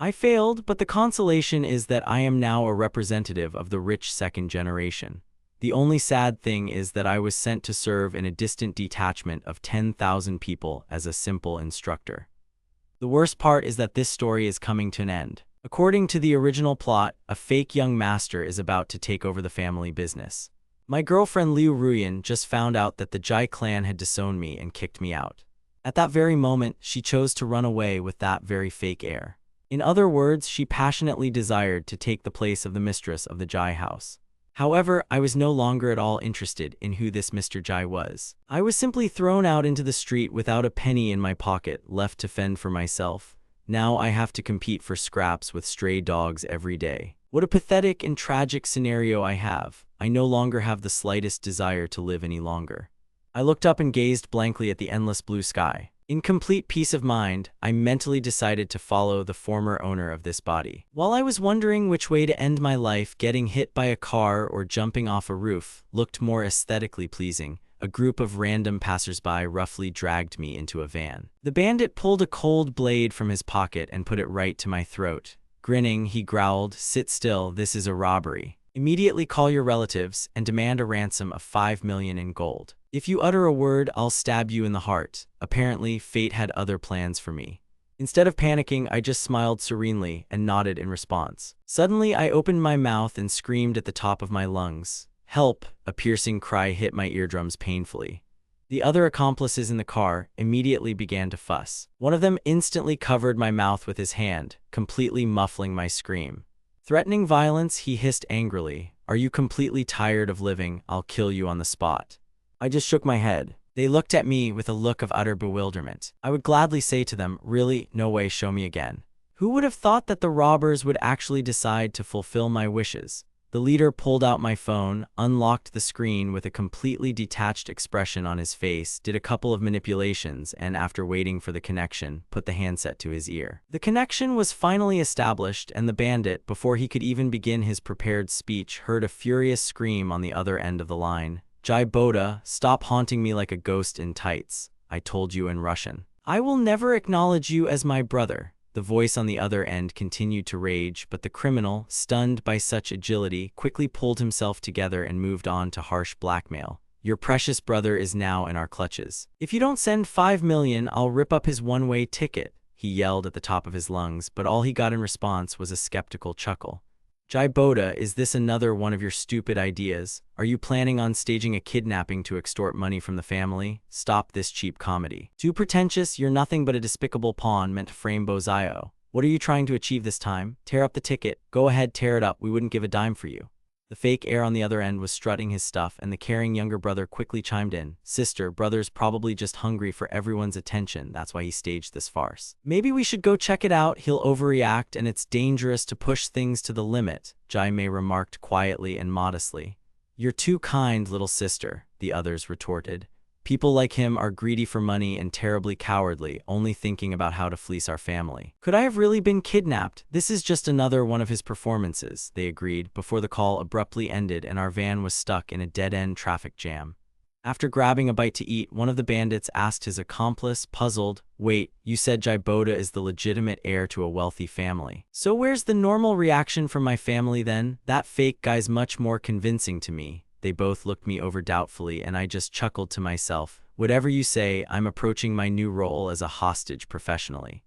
I failed, but the consolation is that I am now a representative of the rich second generation. The only sad thing is that I was sent to serve in a distant detachment of 10,000 people as a simple instructor. The worst part is that this story is coming to an end. According to the original plot, a fake young master is about to take over the family business. My girlfriend Liu Ruyan just found out that the Jai clan had disowned me and kicked me out. At that very moment, she chose to run away with that very fake heir. In other words, she passionately desired to take the place of the mistress of the Jai house. However, I was no longer at all interested in who this Mr. Jai was. I was simply thrown out into the street without a penny in my pocket, left to fend for myself. Now I have to compete for scraps with stray dogs every day. What a pathetic and tragic scenario I have. I no longer have the slightest desire to live any longer. I looked up and gazed blankly at the endless blue sky. In complete peace of mind, I mentally decided to follow the former owner of this body. While I was wondering which way to end my life, getting hit by a car or jumping off a roof looked more aesthetically pleasing. A group of random passersby roughly dragged me into a van. The bandit pulled a cold blade from his pocket and put it right to my throat. Grinning, he growled, "Sit still, this is a robbery. Immediately call your relatives and demand a ransom of 5 million in gold. If you utter a word, I'll stab you in the heart." Apparently, fate had other plans for me. Instead of panicking, I just smiled serenely and nodded in response. Suddenly, I opened my mouth and screamed at the top of my lungs. "Help!" A piercing cry hit my eardrums painfully. The other accomplices in the car immediately began to fuss. One of them instantly covered my mouth with his hand, completely muffling my scream. Threatening violence, he hissed angrily, "Are you completely tired of living? I'll kill you on the spot." I just shook my head. They looked at me with a look of utter bewilderment. I would gladly say to them, "Really? No way, show me again." Who would have thought that the robbers would actually decide to fulfill my wishes? The leader pulled out my phone, unlocked the screen with a completely detached expression on his face, did a couple of manipulations, and after waiting for the connection, put the handset to his ear. The connection was finally established, and the bandit, before he could even begin his prepared speech, heard a furious scream on the other end of the line. "Jai Boda, stop haunting me like a ghost in tights. I told you in Russian. I will never acknowledge you as my brother." The voice on the other end continued to rage, but the criminal, stunned by such agility, quickly pulled himself together and moved on to harsh blackmail. "Your precious brother is now in our clutches. If you don't send 5 million, I'll rip up his one-way ticket," he yelled at the top of his lungs, but all he got in response was a skeptical chuckle. "Jai Boda, is this another one of your stupid ideas? Are you planning on staging a kidnapping to extort money from the family? Stop this cheap comedy. Too pretentious, you're nothing but a despicable pawn meant to frame Bozio. What are you trying to achieve this time? Tear up the ticket. Go ahead, tear it up, we wouldn't give a dime for you." The fake heir on the other end was strutting his stuff, and the caring younger brother quickly chimed in. "Sister, brother's probably just hungry for everyone's attention, that's why he staged this farce. Maybe we should go check it out, he'll overreact and it's dangerous to push things to the limit," Jai Mei remarked quietly and modestly. "You're too kind, little sister," the others retorted. "People like him are greedy for money and terribly cowardly, only thinking about how to fleece our family." "Could I have really been kidnapped? This is just another one of his performances," they agreed, before the call abruptly ended and our van was stuck in a dead-end traffic jam. After grabbing a bite to eat, one of the bandits asked his accomplice, puzzled, "Wait, you said Jai Boda is the legitimate heir to a wealthy family. So where's the normal reaction from my family then? That fake guy's much more convincing to me." They both looked me over doubtfully, and I just chuckled to myself. "Whatever you say, I'm approaching my new role as a hostage professionally."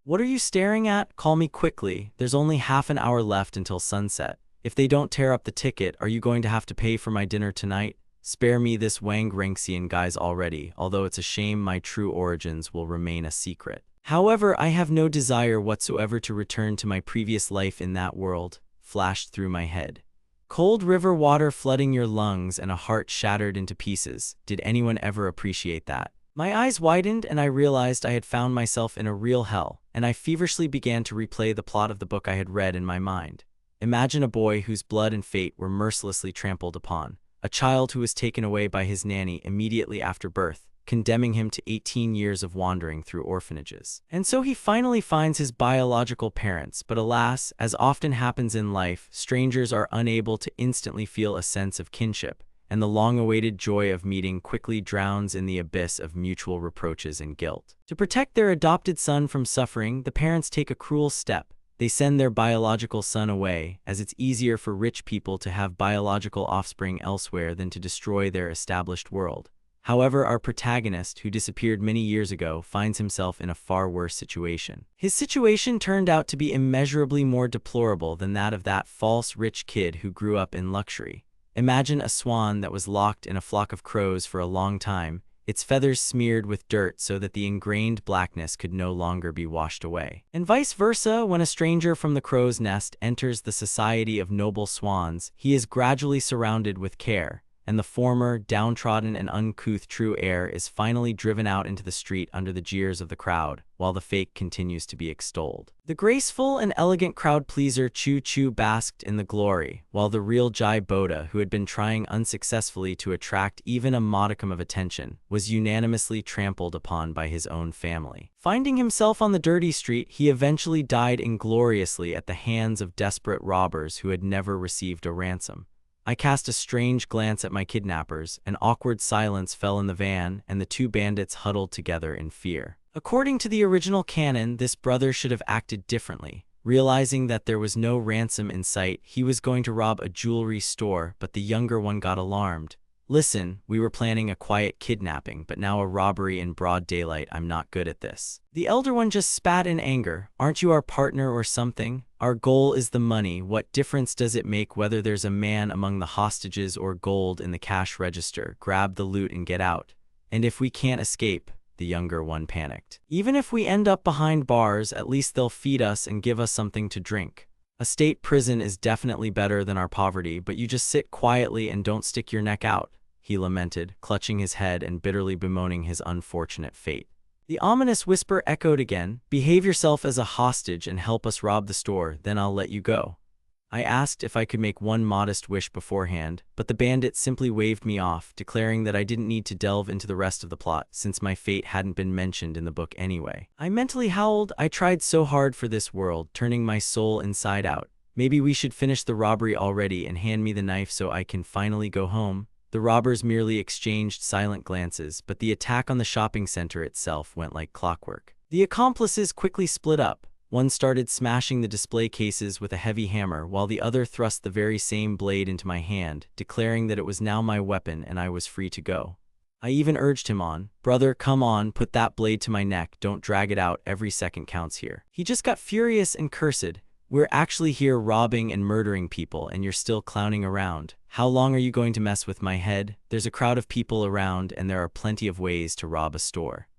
"What are you staring at? Call me quickly. There's only half an hour left until sunset. If they don't tear up the ticket, are you going to have to pay for my dinner tonight? Spare me this Wang Rengxian guy's already, although it's a shame my true origins will remain a secret. However, I have no desire whatsoever to return to my previous life in that world," flashed through my head. Cold river water flooding your lungs and a heart shattered into pieces. Did anyone ever appreciate that? My eyes widened and I realized I had found myself in a real hell, and I feverishly began to replay the plot of the book I had read in my mind. Imagine a boy whose blood and fate were mercilessly trampled upon. A child who was taken away by his nanny immediately after birth, condemning him to 18 years of wandering through orphanages. And so he finally finds his biological parents, but alas, as often happens in life, strangers are unable to instantly feel a sense of kinship, and the long-awaited joy of meeting quickly drowns in the abyss of mutual reproaches and guilt. To protect their adopted son from suffering, the parents take a cruel step. They send their biological son away, as it's easier for rich people to have biological offspring elsewhere than to destroy their established world. However, our protagonist, who disappeared many years ago, finds himself in a far worse situation. His situation turned out to be immeasurably more deplorable than that of that false rich kid who grew up in luxury. Imagine a swan that was locked in a flock of crows for a long time, its feathers smeared with dirt so that the ingrained blackness could no longer be washed away. And vice versa, when a stranger from the crow's nest enters the society of noble swans, he is gradually surrounded with care, and the former, downtrodden and uncouth true heir is finally driven out into the street under the jeers of the crowd, while the fake continues to be extolled. The graceful and elegant crowd-pleaser Choo Choo basked in the glory, while the real Jai Boda, who had been trying unsuccessfully to attract even a modicum of attention, was unanimously trampled upon by his own family. Finding himself on the dirty street, he eventually died ingloriously at the hands of desperate robbers who had never received a ransom. I cast a strange glance at my kidnappers, an awkward silence fell in the van, and the two bandits huddled together in fear. According to the original canon, this brother should have acted differently. Realizing that there was no ransom in sight, he was going to rob a jewelry store, but the younger one got alarmed. "Listen, we were planning a quiet kidnapping, but now a robbery in broad daylight. I'm not good at this." The elder one just spat in anger. "Aren't you our partner or something? Our goal is the money. What difference does it make whether there's a man among the hostages or gold in the cash register? Grab the loot and get out. And if we can't escape," the younger one panicked, "even if we end up behind bars, at least they'll feed us and give us something to drink. A state prison is definitely better than our poverty, but you just sit quietly and don't stick your neck out," he lamented, clutching his head and bitterly bemoaning his unfortunate fate. The ominous whisper echoed again, "Behave yourself as a hostage and help us rob the store, then I'll let you go." I asked if I could make one modest wish beforehand, but the bandit simply waved me off, declaring that I didn't need to delve into the rest of the plot, since my fate hadn't been mentioned in the book anyway. I mentally howled. I tried so hard for this world, turning my soul inside out. Maybe we should finish the robbery already and hand me the knife so I can finally go home. The robbers merely exchanged silent glances, but the attack on the shopping center itself went like clockwork. The accomplices quickly split up. One started smashing the display cases with a heavy hammer, while the other thrust the very same blade into my hand, declaring that it was now my weapon and I was free to go. I even urged him on. "Brother, come on, put that blade to my neck, don't drag it out, every second counts here." He just got furious and cursed. "We're actually here robbing and murdering people, and you're still clowning around. How long are you going to mess with my head? There's a crowd of people around, and there are plenty of ways to rob a store."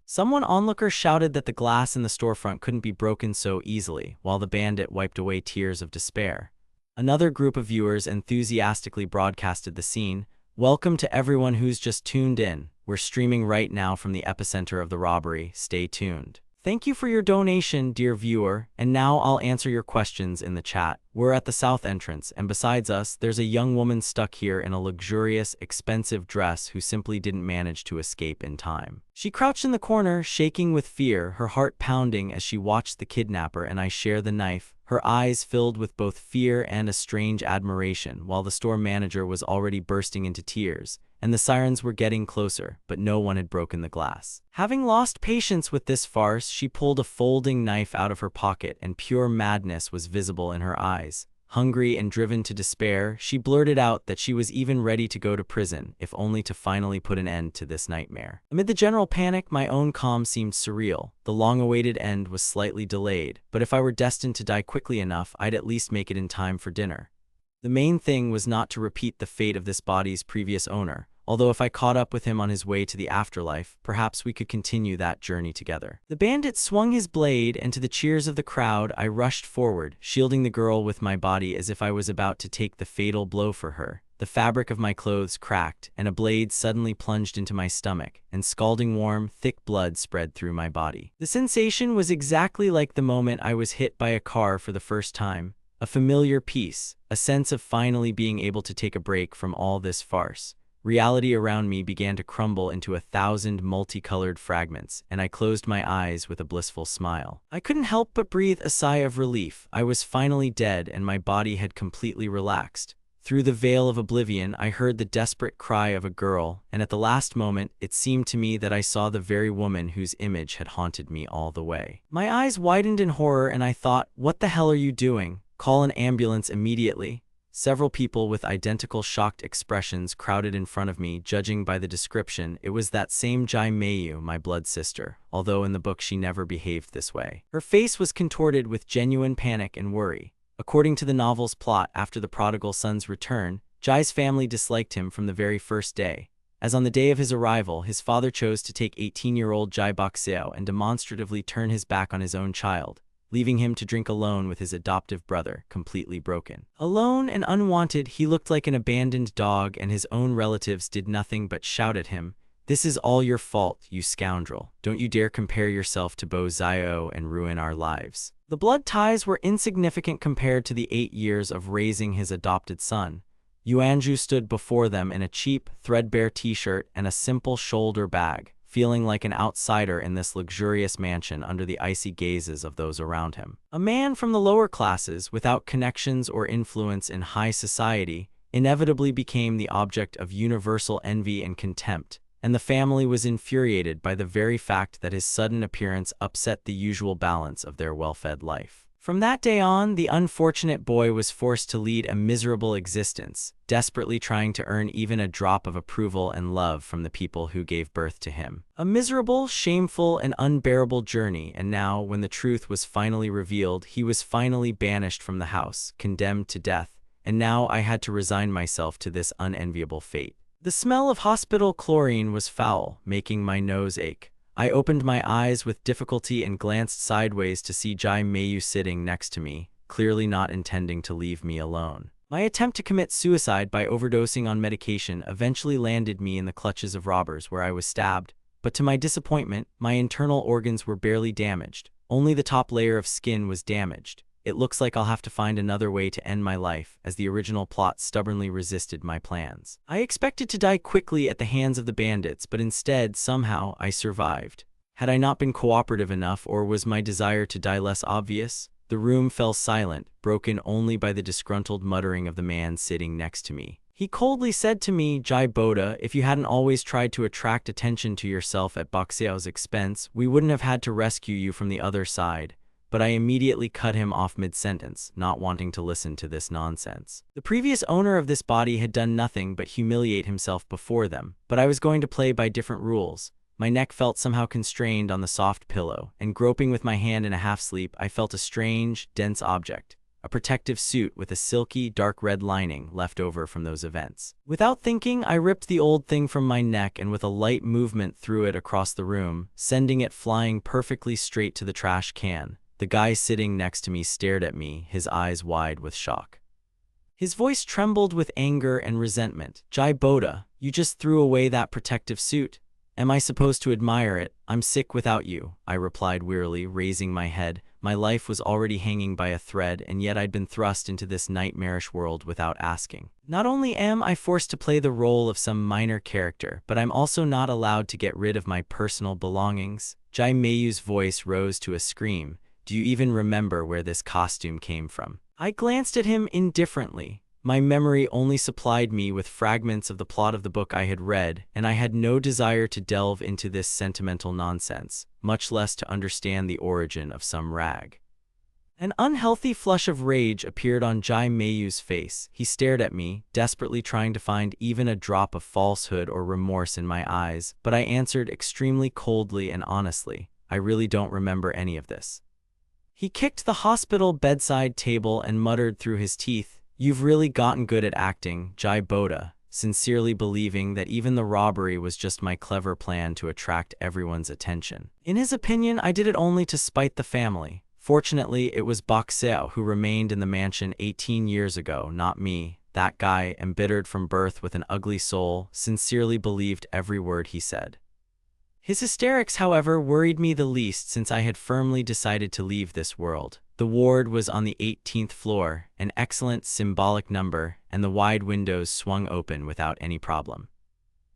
Someone onlooker shouted that the glass in the storefront couldn't be broken so easily, while the bandit wiped away tears of despair. Another group of viewers enthusiastically broadcasted the scene. "Welcome to everyone who's just tuned in. We're streaming right now from the epicenter of the robbery. Stay tuned." Thank you for your donation, dear viewer, and now I'll answer your questions in the chat. We're at the south entrance, and besides us, there's a young woman stuck here in a luxurious, expensive dress who simply didn't manage to escape in time. She crouched in the corner, shaking with fear, her heart pounding as she watched the kidnapper and I share the knife, her eyes filled with both fear and a strange admiration, while the store manager was already bursting into tears, and the sirens were getting closer, but no one had broken the glass. Having lost patience with this farce, she pulled a folding knife out of her pocket, and pure madness was visible in her eyes. Hungry and driven to despair, she blurted out that she was even ready to go to prison, if only to finally put an end to this nightmare. Amid the general panic, my own calm seemed surreal. The long-awaited end was slightly delayed, but if I were destined to die quickly enough, I'd at least make it in time for dinner. The main thing was not to repeat the fate of this body's previous owner, although if I caught up with him on his way to the afterlife, perhaps we could continue that journey together. The bandit swung his blade, and to the cheers of the crowd, I rushed forward, shielding the girl with my body as if I was about to take the fatal blow for her. The fabric of my clothes cracked, and a blade suddenly plunged into my stomach, and scalding warm, thick blood spread through my body. The sensation was exactly like the moment I was hit by a car for the first time. A familiar peace, a sense of finally being able to take a break from all this farce. Reality around me began to crumble into 1,000 multicolored fragments, and I closed my eyes with a blissful smile. I couldn't help but breathe a sigh of relief. I was finally dead, and my body had completely relaxed. Through the veil of oblivion, I heard the desperate cry of a girl, and at the last moment, it seemed to me that I saw the very woman whose image had haunted me all the way. My eyes widened in horror and I thought, what the hell are you doing? Call an ambulance immediately. Several people with identical shocked expressions crowded in front of me. Judging by the description, it was that same Jai Mayu, my blood sister, although in the book she never behaved this way. Her face was contorted with genuine panic and worry. According to the novel's plot, after the prodigal son's return, Jai's family disliked him from the very first day. As on the day of his arrival, his father chose to take 18-year-old Jai Boxeo and demonstratively turn his back on his own child, leaving him to drink alone with his adoptive brother, completely broken. Alone and unwanted, he looked like an abandoned dog, and his own relatives did nothing but shout at him, "This is all your fault, you scoundrel. Don't you dare compare yourself to Bo Zio and ruin our lives." The blood ties were insignificant compared to the 8 years of raising his adopted son. Yuanju stood before them in a cheap, threadbare t-shirt and a simple shoulder bag, feeling like an outsider in this luxurious mansion under the icy gazes of those around him. A man from the lower classes, without connections or influence in high society, inevitably became the object of universal envy and contempt, and the family was infuriated by the very fact that his sudden appearance upset the usual balance of their well-fed life. From that day on, the unfortunate boy was forced to lead a miserable existence, desperately trying to earn even a drop of approval and love from the people who gave birth to him. A miserable, shameful, and unbearable journey, and now, when the truth was finally revealed, he was finally banished from the house, condemned to death, and now I had to resign myself to this unenviable fate. The smell of hospital chlorine was foul, making my nose ache. I opened my eyes with difficulty and glanced sideways to see Jai Mayu sitting next to me, clearly not intending to leave me alone. My attempt to commit suicide by overdosing on medication eventually landed me in the clutches of robbers, where I was stabbed, but to my disappointment, my internal organs were barely damaged. Only the top layer of skin was damaged. It looks like I'll have to find another way to end my life, as the original plot stubbornly resisted my plans. I expected to die quickly at the hands of the bandits, but instead, somehow, I survived. Had I not been cooperative enough, or was my desire to die less obvious? The room fell silent, broken only by the disgruntled muttering of the man sitting next to me. He coldly said to me, "Jai Boda, if you hadn't always tried to attract attention to yourself at Boxeo's expense, we wouldn't have had to rescue you from the other side." But I immediately cut him off mid-sentence, not wanting to listen to this nonsense. The previous owner of this body had done nothing but humiliate himself before them, but I was going to play by different rules. My neck felt somehow constrained on the soft pillow, and groping with my hand in a half-sleep, I felt a strange, dense object, a protective suit with a silky, dark red lining left over from those events. Without thinking, I ripped the old thing from my neck and with a light movement threw it across the room, sending it flying perfectly straight to the trash can. The guy sitting next to me stared at me, his eyes wide with shock. His voice trembled with anger and resentment. "Jai Boda, you just threw away that protective suit. Am I supposed to admire it? I'm sick without you," I replied wearily, raising my head. My life was already hanging by a thread, and yet I'd been thrust into this nightmarish world without asking. Not only am I forced to play the role of some minor character, but I'm also not allowed to get rid of my personal belongings. Jai Mayu's voice rose to a scream. "Do you even remember where this costume came from?" I glanced at him indifferently. My memory only supplied me with fragments of the plot of the book I had read, and I had no desire to delve into this sentimental nonsense, much less to understand the origin of some rag. An unhealthy flush of rage appeared on Jai Mayu's face. He stared at me, desperately trying to find even a drop of falsehood or remorse in my eyes, but I answered extremely coldly and honestly, "I really don't remember any of this." He kicked the hospital bedside table and muttered through his teeth, "You've really gotten good at acting, Jai Boda," sincerely believing that even the robbery was just my clever plan to attract everyone's attention. In his opinion, I did it only to spite the family. Fortunately, it was Boxeo who remained in the mansion 18 years ago, not me. That guy, embittered from birth with an ugly soul, sincerely believed every word he said. His hysterics, however, worried me the least since I had firmly decided to leave this world. The ward was on the 18th floor, an excellent symbolic number, and the wide windows swung open without any problem.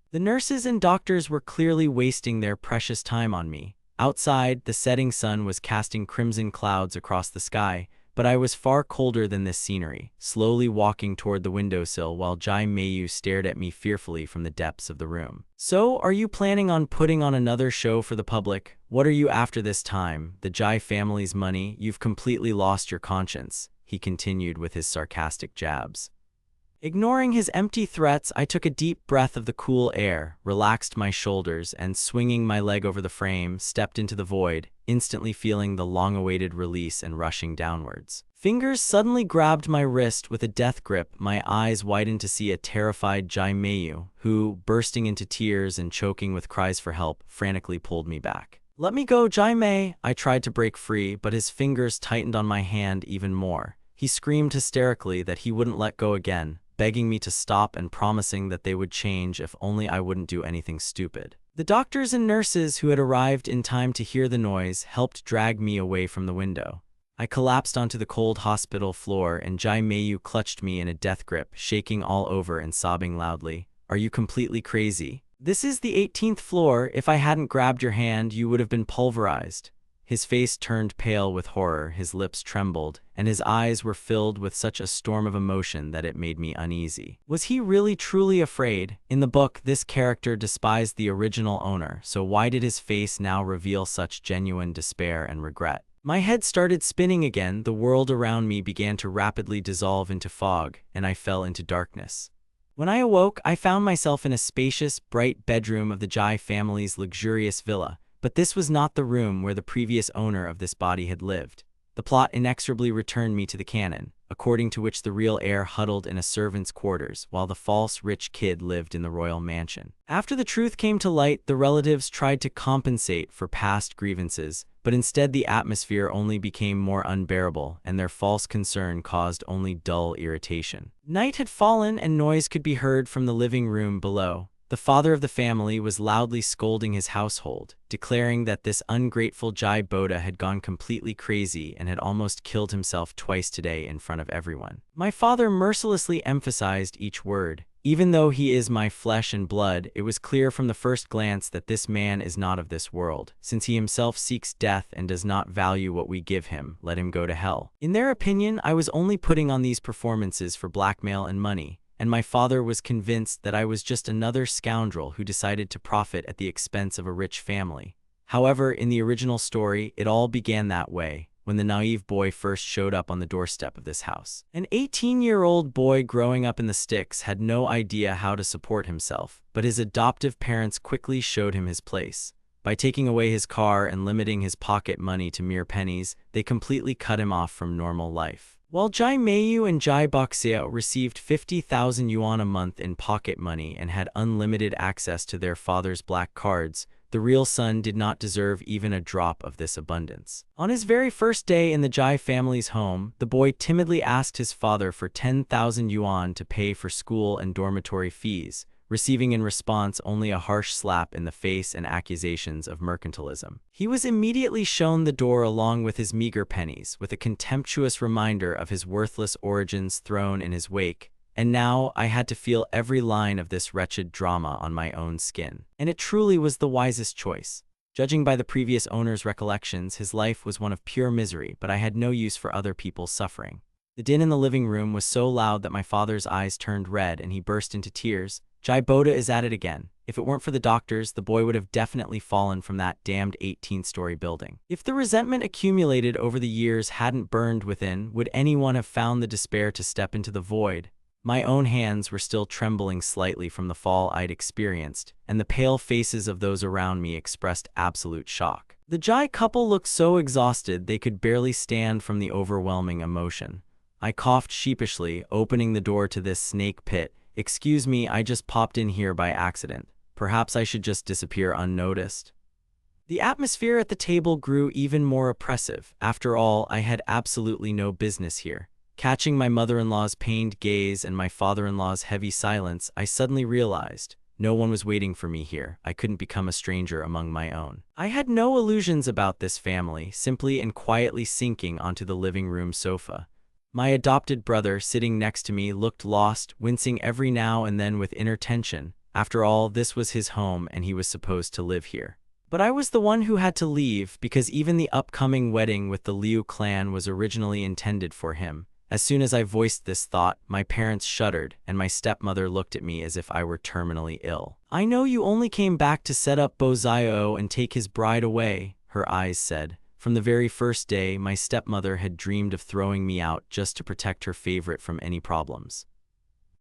The nurses and doctors were clearly wasting their precious time on me. Outside, the setting sun was casting crimson clouds across the sky, but I was far colder than this scenery, slowly walking toward the windowsill while Jai Mayu stared at me fearfully from the depths of the room. "So, are you planning on putting on another show for the public? What are you after this time? The Jai family's money? You've completely lost your conscience," he continued with his sarcastic jabs. Ignoring his empty threats, I took a deep breath of the cool air, relaxed my shoulders, and swinging my leg over the frame, stepped into the void, instantly feeling the long-awaited release and rushing downwards. Fingers suddenly grabbed my wrist with a death grip, my eyes widened to see a terrified Jai Mayu, who, bursting into tears and choking with cries for help, frantically pulled me back. "Let me go, Jai Mei!" I tried to break free, but his fingers tightened on my hand even more. He screamed hysterically that he wouldn't let go again, begging me to stop and promising that they would change if only I wouldn't do anything stupid. The doctors and nurses who had arrived in time to hear the noise helped drag me away from the window. I collapsed onto the cold hospital floor and Jai Mayu clutched me in a death grip, shaking all over and sobbing loudly. "Are you completely crazy? This is the 18th floor. If I hadn't grabbed your hand, you would have been pulverized." His face turned pale with horror, his lips trembled, and his eyes were filled with such a storm of emotion that it made me uneasy. Was he really truly afraid? In the book, this character despised the original owner, so why did his face now reveal such genuine despair and regret? My head started spinning again, the world around me began to rapidly dissolve into fog, and I fell into darkness. When I awoke, I found myself in a spacious, bright bedroom of the Jai family's luxurious villa. But this was not the room where the previous owner of this body had lived. The plot inexorably returned me to the canon, according to which the real heir huddled in a servant's quarters, while the false rich kid lived in the royal mansion. After the truth came to light, the relatives tried to compensate for past grievances, but instead the atmosphere only became more unbearable, and their false concern caused only dull irritation. Night had fallen, and noise could be heard from the living room below. The father of the family was loudly scolding his household, declaring that this ungrateful Jai Boda had gone completely crazy and had almost killed himself twice today in front of everyone. My father mercilessly emphasized each word. "Even though he is my flesh and blood, it was clear from the first glance that this man is not of this world. Since he himself seeks death and does not value what we give him, let him go to hell." In their opinion, I was only putting on these performances for blackmail and money, and my father was convinced that I was just another scoundrel who decided to profit at the expense of a rich family. However, in the original story, it all began that way, when the naive boy first showed up on the doorstep of this house. An 18-year-old boy growing up in the sticks had no idea how to support himself, but his adoptive parents quickly showed him his place. By taking away his car and limiting his pocket money to mere pennies, they completely cut him off from normal life. While Jai Mayu and Jai Boxeo received 50,000 yuan a month in pocket money and had unlimited access to their father's black cards, the real son did not deserve even a drop of this abundance. On his very first day in the Jai family's home, the boy timidly asked his father for 10,000 yuan to pay for school and dormitory fees, receiving in response only a harsh slap in the face and accusations of mercantilism. He was immediately shown the door along with his meager pennies, with a contemptuous reminder of his worthless origins thrown in his wake, and now I had to feel every line of this wretched drama on my own skin. And it truly was the wisest choice. Judging by the previous owner's recollections, his life was one of pure misery, but I had no use for other people's suffering. The din in the living room was so loud that my father's eyes turned red and he burst into tears. "Jai Boda is at it again. If it weren't for the doctors, the boy would have definitely fallen from that damned 18th-story building." If the resentment accumulated over the years hadn't burned within, would anyone have found the despair to step into the void? My own hands were still trembling slightly from the fall I'd experienced, and the pale faces of those around me expressed absolute shock. The Jai couple looked so exhausted they could barely stand from the overwhelming emotion. I coughed sheepishly, opening the door to this snake pit. "Excuse me, I just popped in here by accident. Perhaps I should just disappear unnoticed." The atmosphere at the table grew even more oppressive. After all, I had absolutely no business here. Catching my mother-in-law's pained gaze and my father-in-law's heavy silence, I suddenly realized no one was waiting for me here. I couldn't become a stranger among my own. I had no illusions about this family, simply and quietly sinking onto the living room sofa. My adopted brother, sitting next to me, looked lost, wincing every now and then with inner tension. After all, this was his home and he was supposed to live here. But I was the one who had to leave because even the upcoming wedding with the Liu clan was originally intended for him. As soon as I voiced this thought, my parents shuddered, and my stepmother looked at me as if I were terminally ill. "I know you only came back to set up Bozio and take his bride away," her eyes said. From the very first day, my stepmother had dreamed of throwing me out just to protect her favorite from any problems.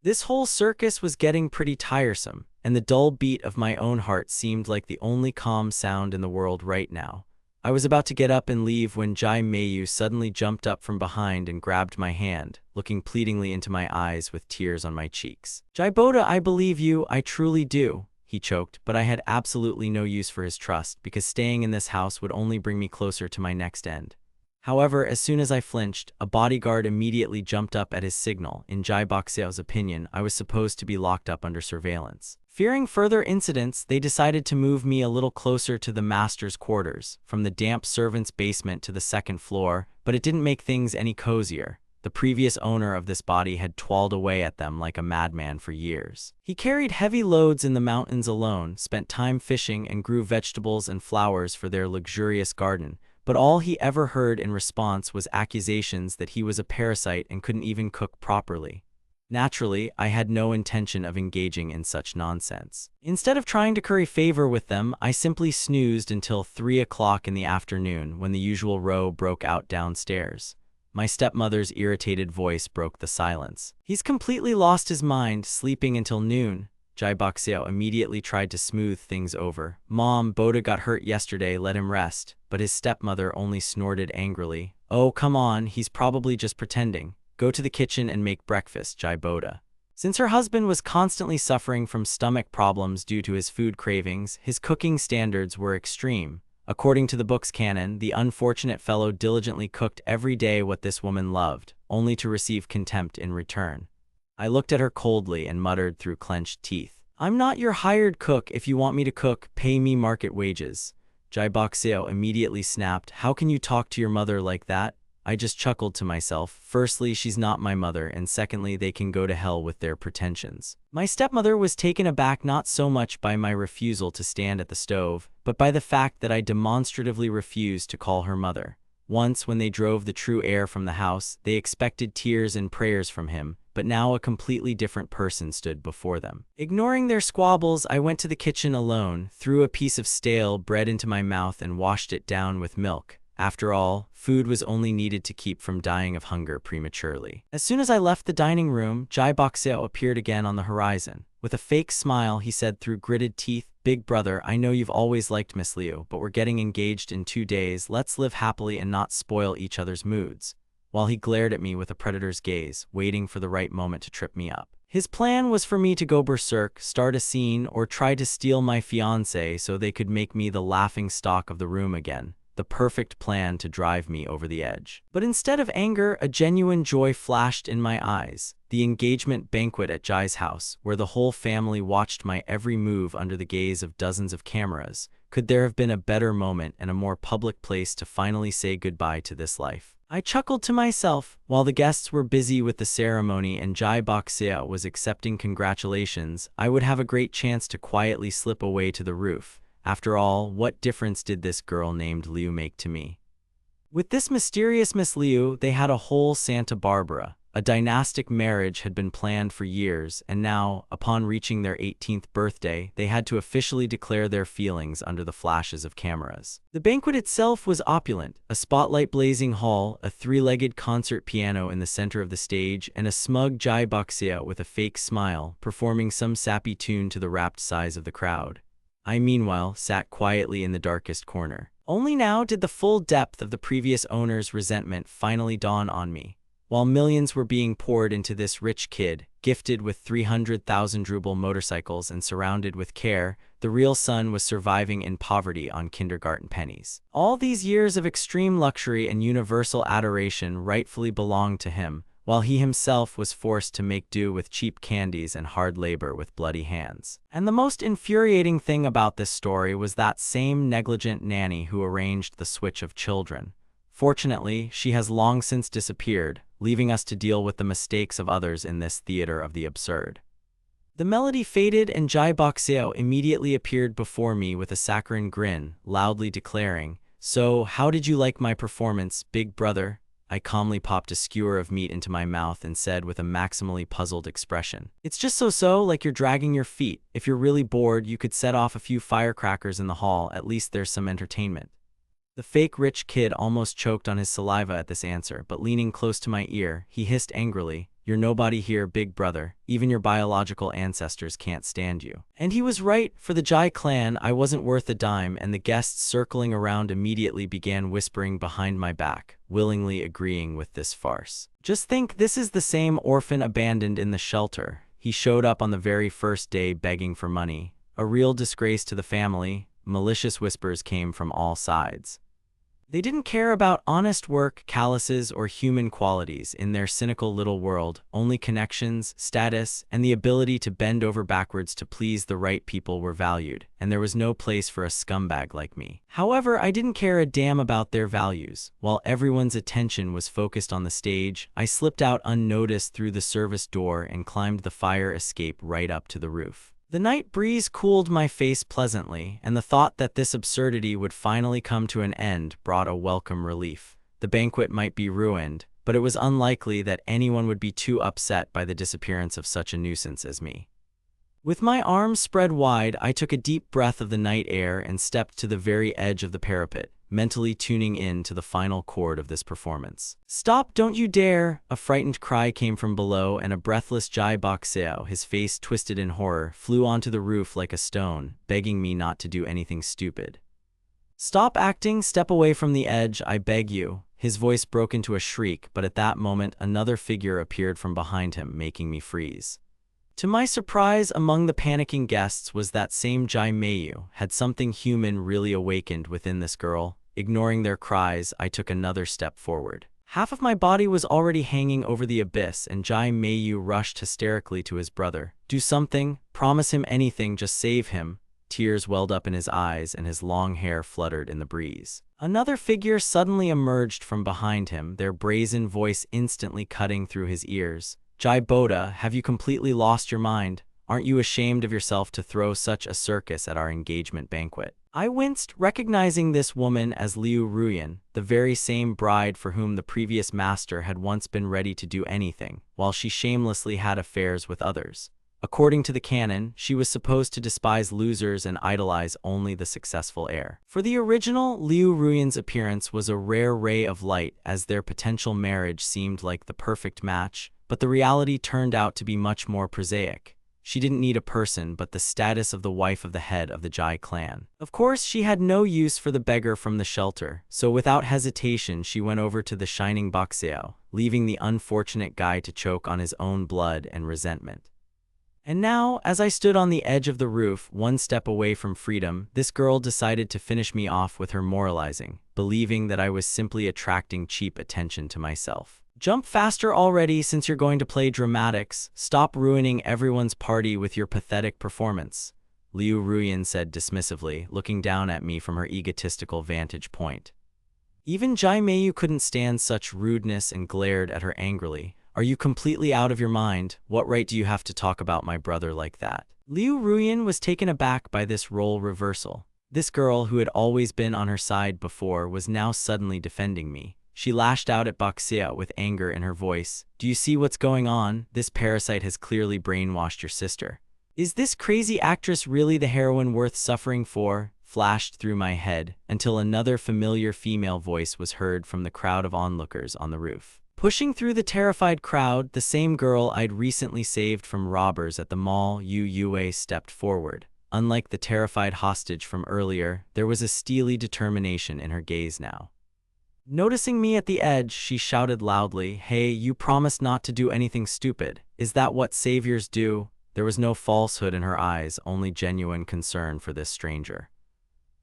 This whole circus was getting pretty tiresome, and the dull beat of my own heart seemed like the only calm sound in the world right now. I was about to get up and leave when Jai Mayu suddenly jumped up from behind and grabbed my hand, looking pleadingly into my eyes with tears on my cheeks. "Jai Boda, I believe you, I truly do," he choked, but I had absolutely no use for his trust because staying in this house would only bring me closer to my next end. However, as soon as I flinched, a bodyguard immediately jumped up at his signal. In Jai Boxiao's opinion, I was supposed to be locked up under surveillance. Fearing further incidents, they decided to move me a little closer to the master's quarters, from the damp servants' basement to the second floor, but it didn't make things any cozier. The previous owner of this body had toiled away at them like a madman for years. He carried heavy loads in the mountains alone, spent time fishing, and grew vegetables and flowers for their luxurious garden, but all he ever heard in response was accusations that he was a parasite and couldn't even cook properly. Naturally, I had no intention of engaging in such nonsense. Instead of trying to curry favor with them, I simply snoozed until 3 o'clock in the afternoon when the usual row broke out downstairs. My stepmother's irritated voice broke the silence. "He's completely lost his mind, sleeping until noon." Jai Boxiao immediately tried to smooth things over. "Mom, Boda got hurt yesterday, let him rest." But his stepmother only snorted angrily. "Oh, come on, he's probably just pretending. Go to the kitchen and make breakfast, Jai Boda." Since her husband was constantly suffering from stomach problems due to his food cravings, his cooking standards were extreme. According to the book's canon, the unfortunate fellow diligently cooked every day what this woman loved, only to receive contempt in return. I looked at her coldly and muttered through clenched teeth, "I'm not your hired cook. If you want me to cook, pay me market wages." Jai Boxiao immediately snapped, "How can you talk to your mother like that?" I just chuckled to myself. Firstly, she's not my mother, and secondly, they can go to hell with their pretensions. My stepmother was taken aback not so much by my refusal to stand at the stove, but by the fact that I demonstratively refused to call her mother. Once, when they drove the true heir from the house, they expected tears and prayers from him, but now a completely different person stood before them. Ignoring their squabbles, I went to the kitchen alone, threw a piece of stale bread into my mouth and washed it down with milk. After all, food was only needed to keep from dying of hunger prematurely. As soon as I left the dining room, Jai Boxiao appeared again on the horizon. With a fake smile, he said through gritted teeth, "Big brother, I know you've always liked Miss Liu, but we're getting engaged in 2 days. Let's live happily and not spoil each other's moods." While he glared at me with a predator's gaze, waiting for the right moment to trip me up. His plan was for me to go berserk, start a scene, or try to steal my fiancée so they could make me the laughing stock of the room again. The perfect plan to drive me over the edge. But instead of anger, a genuine joy flashed in my eyes. The engagement banquet at Jai's house, where the whole family watched my every move under the gaze of dozens of cameras. Could there have been a better moment and a more public place to finally say goodbye to this life? I chuckled to myself. While the guests were busy with the ceremony and Jai Boxiao was accepting congratulations, I would have a great chance to quietly slip away to the roof. After all, what difference did this girl named Liu make to me? With this mysterious Miss Liu, they had a whole Santa Barbara. A dynastic marriage had been planned for years, and now, upon reaching their 18th birthday, they had to officially declare their feelings under the flashes of cameras. The banquet itself was opulent, a spotlight-blazing hall, a 3-legged concert piano in the center of the stage, and a smug Jai Boxiao with a fake smile, performing some sappy tune to the rapt sighs of the crowd. I, meanwhile, sat quietly in the darkest corner. Only now did the full depth of the previous owner's resentment finally dawn on me. While millions were being poured into this rich kid, gifted with 300,000 ruble motorcycles and surrounded with care, the real son was surviving in poverty on kindergarten pennies. All these years of extreme luxury and universal adoration rightfully belonged to him, while he himself was forced to make do with cheap candies and hard labor with bloody hands. And the most infuriating thing about this story was that same negligent nanny who arranged the switch of children. Fortunately, she has long since disappeared, leaving us to deal with the mistakes of others in this theater of the absurd. The melody faded and Jai Boxeo immediately appeared before me with a saccharine grin, loudly declaring, "So, how did you like my performance, big brother?" I calmly popped a skewer of meat into my mouth and said with a maximally puzzled expression, "It's just so-so, like you're dragging your feet. If you're really bored, you could set off a few firecrackers in the hall, at least there's some entertainment." The fake rich kid almost choked on his saliva at this answer, but leaning close to my ear, he hissed angrily, "You're nobody here, big brother. Even your biological ancestors can't stand you." And he was right. For the Jai clan, I wasn't worth a dime, and the guests circling around immediately began whispering behind my back, willingly agreeing with this farce. "Just think, this is the same orphan abandoned in the shelter. He showed up on the very first day begging for money. A real disgrace to the family." Malicious whispers came from all sides. They didn't care about honest work, calluses, or human qualities in their cynical little world. Only connections, status, and the ability to bend over backwards to please the right people were valued, and there was no place for a scumbag like me. However, I didn't care a damn about their values. While everyone's attention was focused on the stage, I slipped out unnoticed through the service door and climbed the fire escape right up to the roof. The night breeze cooled my face pleasantly, and the thought that this absurdity would finally come to an end brought a welcome relief. The banquet might be ruined, but it was unlikely that anyone would be too upset by the disappearance of such a nuisance as me. With my arms spread wide, I took a deep breath of the night air and stepped to the very edge of the parapet, mentally tuning in to the final chord of this performance. "Stop, don't you dare!" A frightened cry came from below, and a breathless Jai Boxeo, his face twisted in horror, flew onto the roof like a stone, begging me not to do anything stupid. "Stop acting, step away from the edge, I beg you." His voice broke into a shriek, but at that moment another figure appeared from behind him, making me freeze. To my surprise, among the panicking guests was that same Jai Mayu. Had something human really awakened within this girl? Ignoring their cries, I took another step forward. Half of my body was already hanging over the abyss, and Jai Mayu rushed hysterically to his brother. "Do something, promise him anything, just save him." Tears welled up in his eyes, and his long hair fluttered in the breeze. Another figure suddenly emerged from behind him, their brazen voice instantly cutting through his ears. "Jai Boda, have you completely lost your mind? Aren't you ashamed of yourself to throw such a circus at our engagement banquet?" I winced, recognizing this woman as Liu Ruyan, the very same bride for whom the previous master had once been ready to do anything, while she shamelessly had affairs with others. According to the canon, she was supposed to despise losers and idolize only the successful heir. For the original, Liu Ruyan's appearance was a rare ray of light, as their potential marriage seemed like the perfect match, but the reality turned out to be much more prosaic. She didn't need a person but the status of the wife of the head of the Jai clan. Of course, she had no use for the beggar from the shelter, so without hesitation she went over to the shining Boxeo, leaving the unfortunate guy to choke on his own blood and resentment. And now, as I stood on the edge of the roof, one step away from freedom, this girl decided to finish me off with her moralizing, believing that I was simply attracting cheap attention to myself. "Jump faster already since you're going to play dramatics. Stop ruining everyone's party with your pathetic performance," Liu Ruyan said dismissively, looking down at me from her egotistical vantage point. Even Jai Mayu couldn't stand such rudeness and glared at her angrily. "Are you completely out of your mind? What right do you have to talk about my brother like that?" Liu Ruyan was taken aback by this role reversal. This girl, who had always been on her side before, was now suddenly defending me. She lashed out at Boxeo with anger in her voice. "Do you see what's going on? This parasite has clearly brainwashed your sister. Is this crazy actress really the heroine worth suffering for?" flashed through my head, until another familiar female voice was heard from the crowd of onlookers on the roof. Pushing through the terrified crowd, the same girl I'd recently saved from robbers at the mall, Yu Yue, stepped forward. Unlike the terrified hostage from earlier, there was a steely determination in her gaze now. Noticing me at the edge, she shouted loudly, "Hey, you promised not to do anything stupid. Is that what saviors do?" There was no falsehood in her eyes, only genuine concern for this stranger.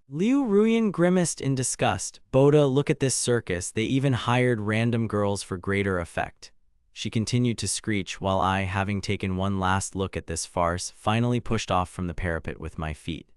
Liu Ruyan grimaced in disgust. "Boda, look at this circus. They even hired random girls for greater effect." She continued to screech while I, having taken one last look at this farce, finally pushed off from the parapet with my feet.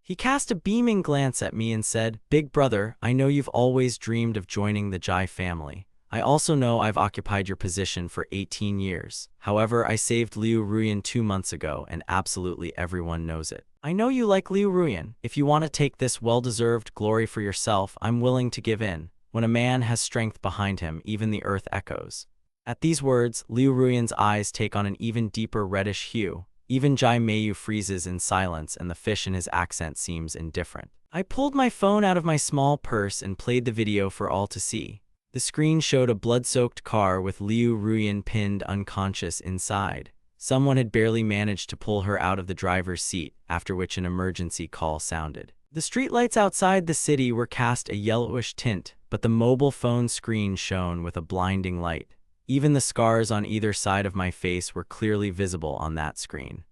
He cast a beaming glance at me and said, "Big brother, I know you've always dreamed of joining the Jai family. I also know I've occupied your position for 18 years. However, I saved Liu Ruyan 2 months ago, and absolutely everyone knows it. I know you like Liu Ruyan. If you want to take this well-deserved glory for yourself, I'm willing to give in. When a man has strength behind him, even the earth echoes. At these words, Liu Ruyan's eyes take on an even deeper reddish hue. Even Jai Meiyu freezes in silence, and the fish in his accent seems indifferent. I pulled my phone out of my small purse and played the video for all to see. The screen showed a blood-soaked car with Liu Ruyan pinned unconscious inside. Someone had barely managed to pull her out of the driver's seat, after which an emergency call sounded. The streetlights outside the city were cast a yellowish tint, but the mobile phone screen shone with a blinding light. Even the scars on either side of my face were clearly visible on that screen.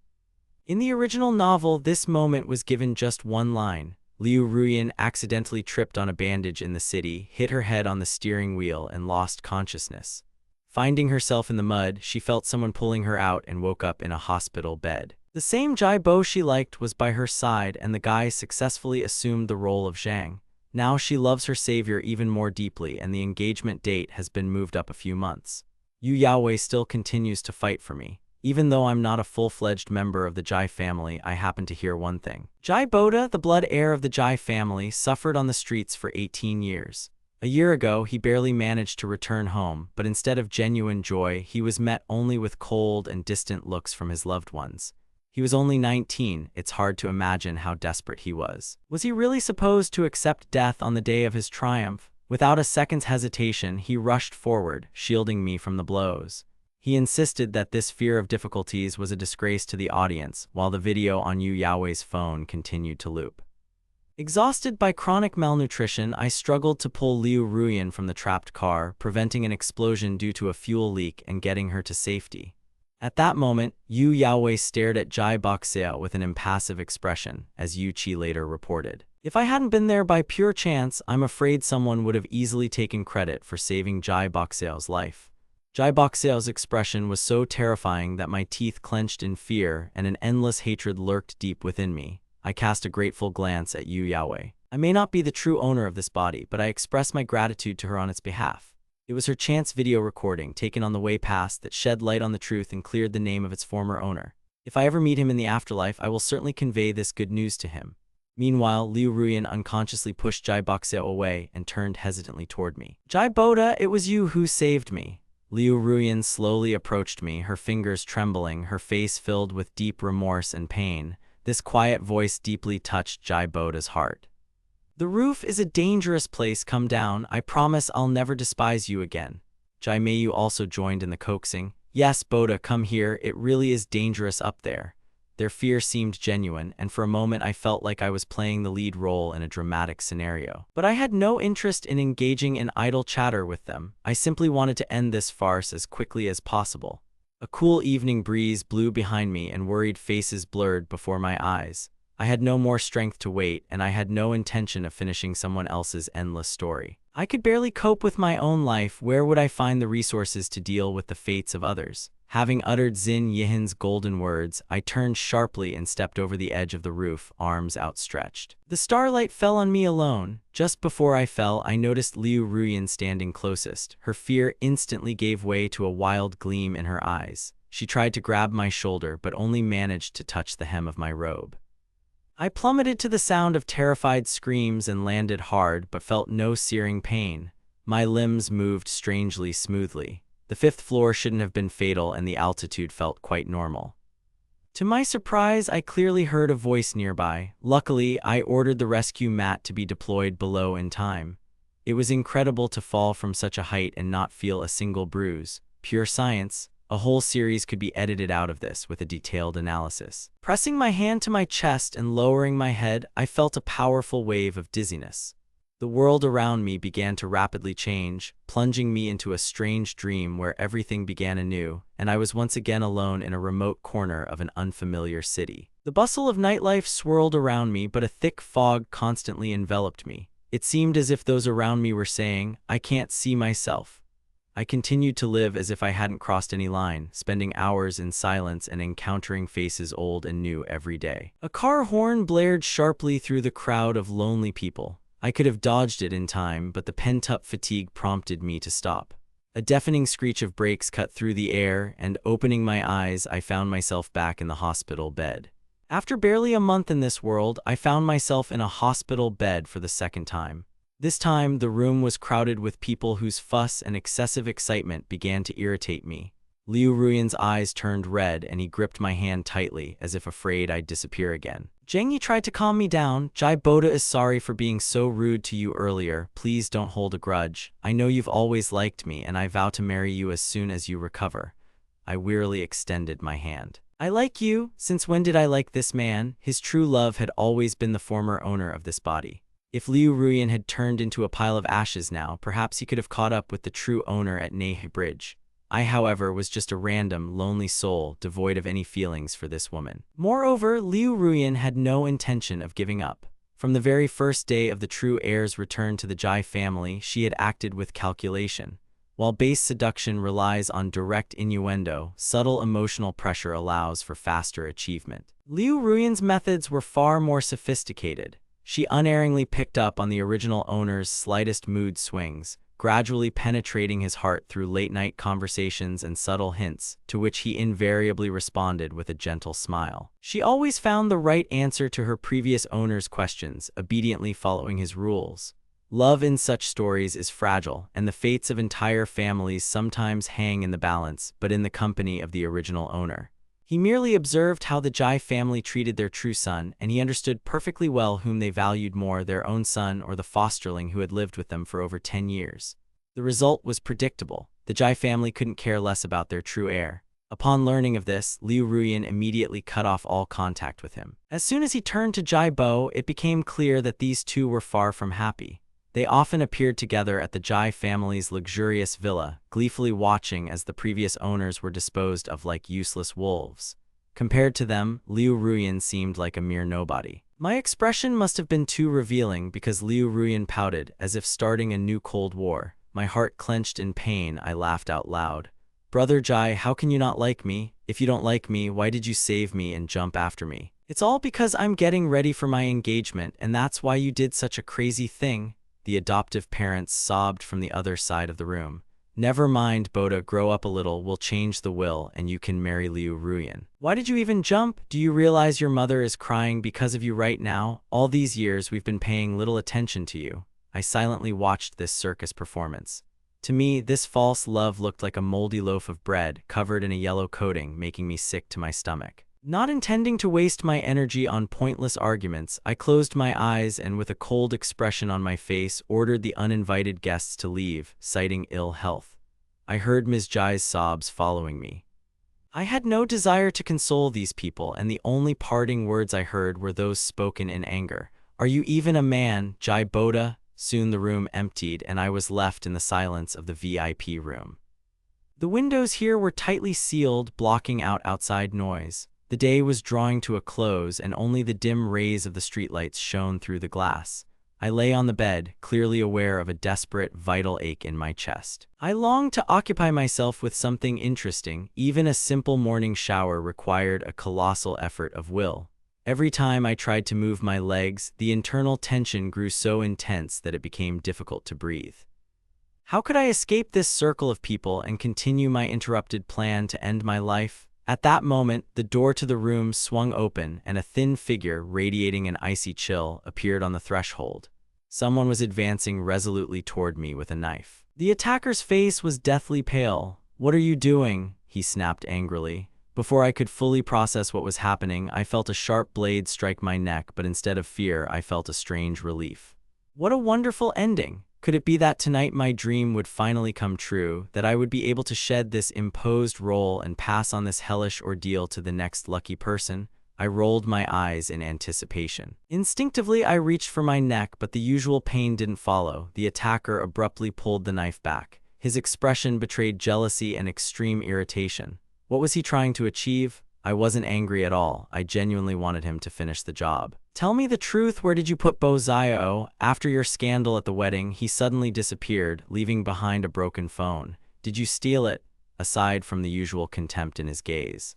In the original novel, this moment was given just one line. Liu Ruyan accidentally tripped on a bandage in the city, hit her head on the steering wheel, and lost consciousness. Finding herself in the mud, she felt someone pulling her out and woke up in a hospital bed. The same Jai Bo she liked was by her side, and the guy successfully assumed the role of Zhang. Now she loves her savior even more deeply, and the engagement date has been moved up a few months. Yu Yaowei still continues to fight for me. Even though I'm not a full-fledged member of the Jai family, I happen to hear one thing. Jai Boda, the blood heir of the Jai family, suffered on the streets for 18 years. A year ago, he barely managed to return home, but instead of genuine joy, he was met only with cold and distant looks from his loved ones. He was only 19, it's hard to imagine how desperate he was. Was he really supposed to accept death on the day of his triumph? Without a second's hesitation, he rushed forward, shielding me from the blows. He insisted that this fear of difficulties was a disgrace to the audience, while the video on Yu Yaowei's phone continued to loop. Exhausted by chronic malnutrition, I struggled to pull Liu Ruyan from the trapped car, preventing an explosion due to a fuel leak and getting her to safety. At that moment, Yu Yaowei stared at Jai Boxeo with an impassive expression, as Yu Qi later reported. If I hadn't been there by pure chance, I'm afraid someone would have easily taken credit for saving Jai Boxeo's life. Jai Boxeo's expression was so terrifying that my teeth clenched in fear and an endless hatred lurked deep within me. I cast a grateful glance at Yu Yaowei. I may not be the true owner of this body, but I express my gratitude to her on its behalf. It was her chance video recording, taken on the way past, that shed light on the truth and cleared the name of its former owner. If I ever meet him in the afterlife, I will certainly convey this good news to him. Meanwhile, Liu Ruyan unconsciously pushed Jai Boxeo away and turned hesitantly toward me. Jai Boda, it was you who saved me. Liu Ruyan slowly approached me, her fingers trembling, her face filled with deep remorse and pain. This quiet voice deeply touched Jai Boda's heart. The roof is a dangerous place, come down, I promise I'll never despise you again. Jai Meiyu also joined in the coaxing. Yes, Boda, come here, it really is dangerous up there. Their fear seemed genuine, and for a moment I felt like I was playing the lead role in a dramatic scenario. But I had no interest in engaging in idle chatter with them. I simply wanted to end this farce as quickly as possible. A cool evening breeze blew behind me and worried faces blurred before my eyes. I had no more strength to wait, and I had no intention of finishing someone else's endless story. I could barely cope with my own life. Where would I find the resources to deal with the fates of others? Having uttered Xin Yihan's golden words, I turned sharply and stepped over the edge of the roof, arms outstretched. The starlight fell on me alone. Just before I fell, I noticed Liu Ruyan standing closest. Her fear instantly gave way to a wild gleam in her eyes. She tried to grab my shoulder, but only managed to touch the hem of my robe. I plummeted to the sound of terrified screams and landed hard, but felt no searing pain. My limbs moved strangely smoothly. The 5th floor shouldn't have been fatal, and the altitude felt quite normal. To my surprise, I clearly heard a voice nearby. Luckily, I ordered the rescue mat to be deployed below in time. It was incredible to fall from such a height and not feel a single bruise. Pure science. A whole series could be edited out of this with a detailed analysis. Pressing my hand to my chest and lowering my head, I felt a powerful wave of dizziness. The world around me began to rapidly change, plunging me into a strange dream where everything began anew, and I was once again alone in a remote corner of an unfamiliar city. The bustle of nightlife swirled around me, but a thick fog constantly enveloped me. It seemed as if those around me were saying, "I can't see myself." I continued to live as if I hadn't crossed any line, spending hours in silence and encountering faces old and new every day. A car horn blared sharply through the crowd of lonely people. I could have dodged it in time, but the pent-up fatigue prompted me to stop. A deafening screech of brakes cut through the air, and opening my eyes, I found myself back in the hospital bed. After barely a month in this world, I found myself in a hospital bed for the second time. This time, the room was crowded with people whose fuss and excessive excitement began to irritate me. Liu Ruyan's eyes turned red and he gripped my hand tightly, as if afraid I'd disappear again. Zhang Yi tried to calm me down. Jai Boda is sorry for being so rude to you earlier. Please don't hold a grudge. I know you've always liked me and I vow to marry you as soon as you recover. I wearily extended my hand. I like you. Since when did I like this man? His true love had always been the former owner of this body. If Liu Ruyan had turned into a pile of ashes now, perhaps he could have caught up with the true owner at Nehe Bridge. I, however, was just a random, lonely soul, devoid of any feelings for this woman. Moreover, Liu Ruyan had no intention of giving up. From the very first day of the true heir's return to the Jai family, she had acted with calculation. While base seduction relies on direct innuendo, subtle emotional pressure allows for faster achievement. Liu Ruyan's methods were far more sophisticated. She unerringly picked up on the original owner's slightest mood swings, gradually penetrating his heart through late-night conversations and subtle hints, to which he invariably responded with a gentle smile. She always found the right answer to her previous owner's questions, obediently following his rules. Love in such stories is fragile, and the fates of entire families sometimes hang in the balance, but in the company of the original owner. He merely observed how the Jai family treated their true son, and he understood perfectly well whom they valued more, their own son or the fosterling who had lived with them for over 10 years. The result was predictable. The Jai family couldn't care less about their true heir. Upon learning of this, Liu Ruyan immediately cut off all contact with him. As soon as he turned to Jai Bo, it became clear that these two were far from happy. They often appeared together at the Jai family's luxurious villa, gleefully watching as the previous owners were disposed of like useless wolves. Compared to them, Liu Ruyan seemed like a mere nobody. My expression must have been too revealing because Liu Ruyan pouted, as if starting a new Cold War. My heart clenched in pain. I laughed out loud. Brother Jai, how can you not like me? If you don't like me, why did you save me and jump after me? It's all because I'm getting ready for my engagement, and that's why you did such a crazy thing. The adoptive parents sobbed from the other side of the room. Never mind, Boda, grow up a little, we'll change the will, and you can marry Liu Ruyan. Why did you even jump? Do you realize your mother is crying because of you right now? All these years we've been paying little attention to you. I silently watched this circus performance. To me, this false love looked like a moldy loaf of bread covered in a yellow coating, making me sick to my stomach. Not intending to waste my energy on pointless arguments, I closed my eyes and with a cold expression on my face ordered the uninvited guests to leave, citing ill health. I heard Ms. Jai's sobs following me. I had no desire to console these people, and the only parting words I heard were those spoken in anger. Are you even a man, Jai Boda? Soon the room emptied, and I was left in the silence of the VIP room. The windows here were tightly sealed, blocking out outside noise. The day was drawing to a close, and only the dim rays of the streetlights shone through the glass. I lay on the bed, clearly aware of a desperate, vital ache in my chest. I longed to occupy myself with something interesting. Even a simple morning shower required a colossal effort of will. Every time I tried to move my legs, the internal tension grew so intense that it became difficult to breathe. How could I escape this circle of people and continue my interrupted plan to end my life? At that moment, the door to the room swung open, and a thin figure, radiating an icy chill, appeared on the threshold. Someone was advancing resolutely toward me with a knife. The attacker's face was deathly pale. "What are you doing?" he snapped angrily. Before I could fully process what was happening, I felt a sharp blade strike my neck, but instead of fear, I felt a strange relief. What a wonderful ending! Could it be that tonight my dream would finally come true, that I would be able to shed this imposed role and pass on this hellish ordeal to the next lucky person? I rolled my eyes in anticipation. Instinctively, I reached for my neck, but the usual pain didn't follow. The attacker abruptly pulled the knife back. His expression betrayed jealousy and extreme irritation. What was he trying to achieve? I wasn't angry at all. I genuinely wanted him to finish the job. Tell me the truth, where did you put Bo Xiao? After your scandal at the wedding, he suddenly disappeared, leaving behind a broken phone. Did you steal it? Aside from the usual contempt in his gaze.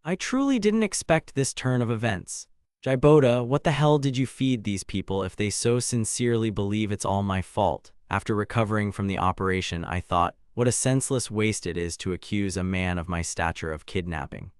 I truly didn't expect this turn of events. Jai Boda, what the hell did you feed these people if they so sincerely believe it's all my fault? After recovering from the operation, I thought, What a senseless waste it is to accuse a man of my stature of kidnapping.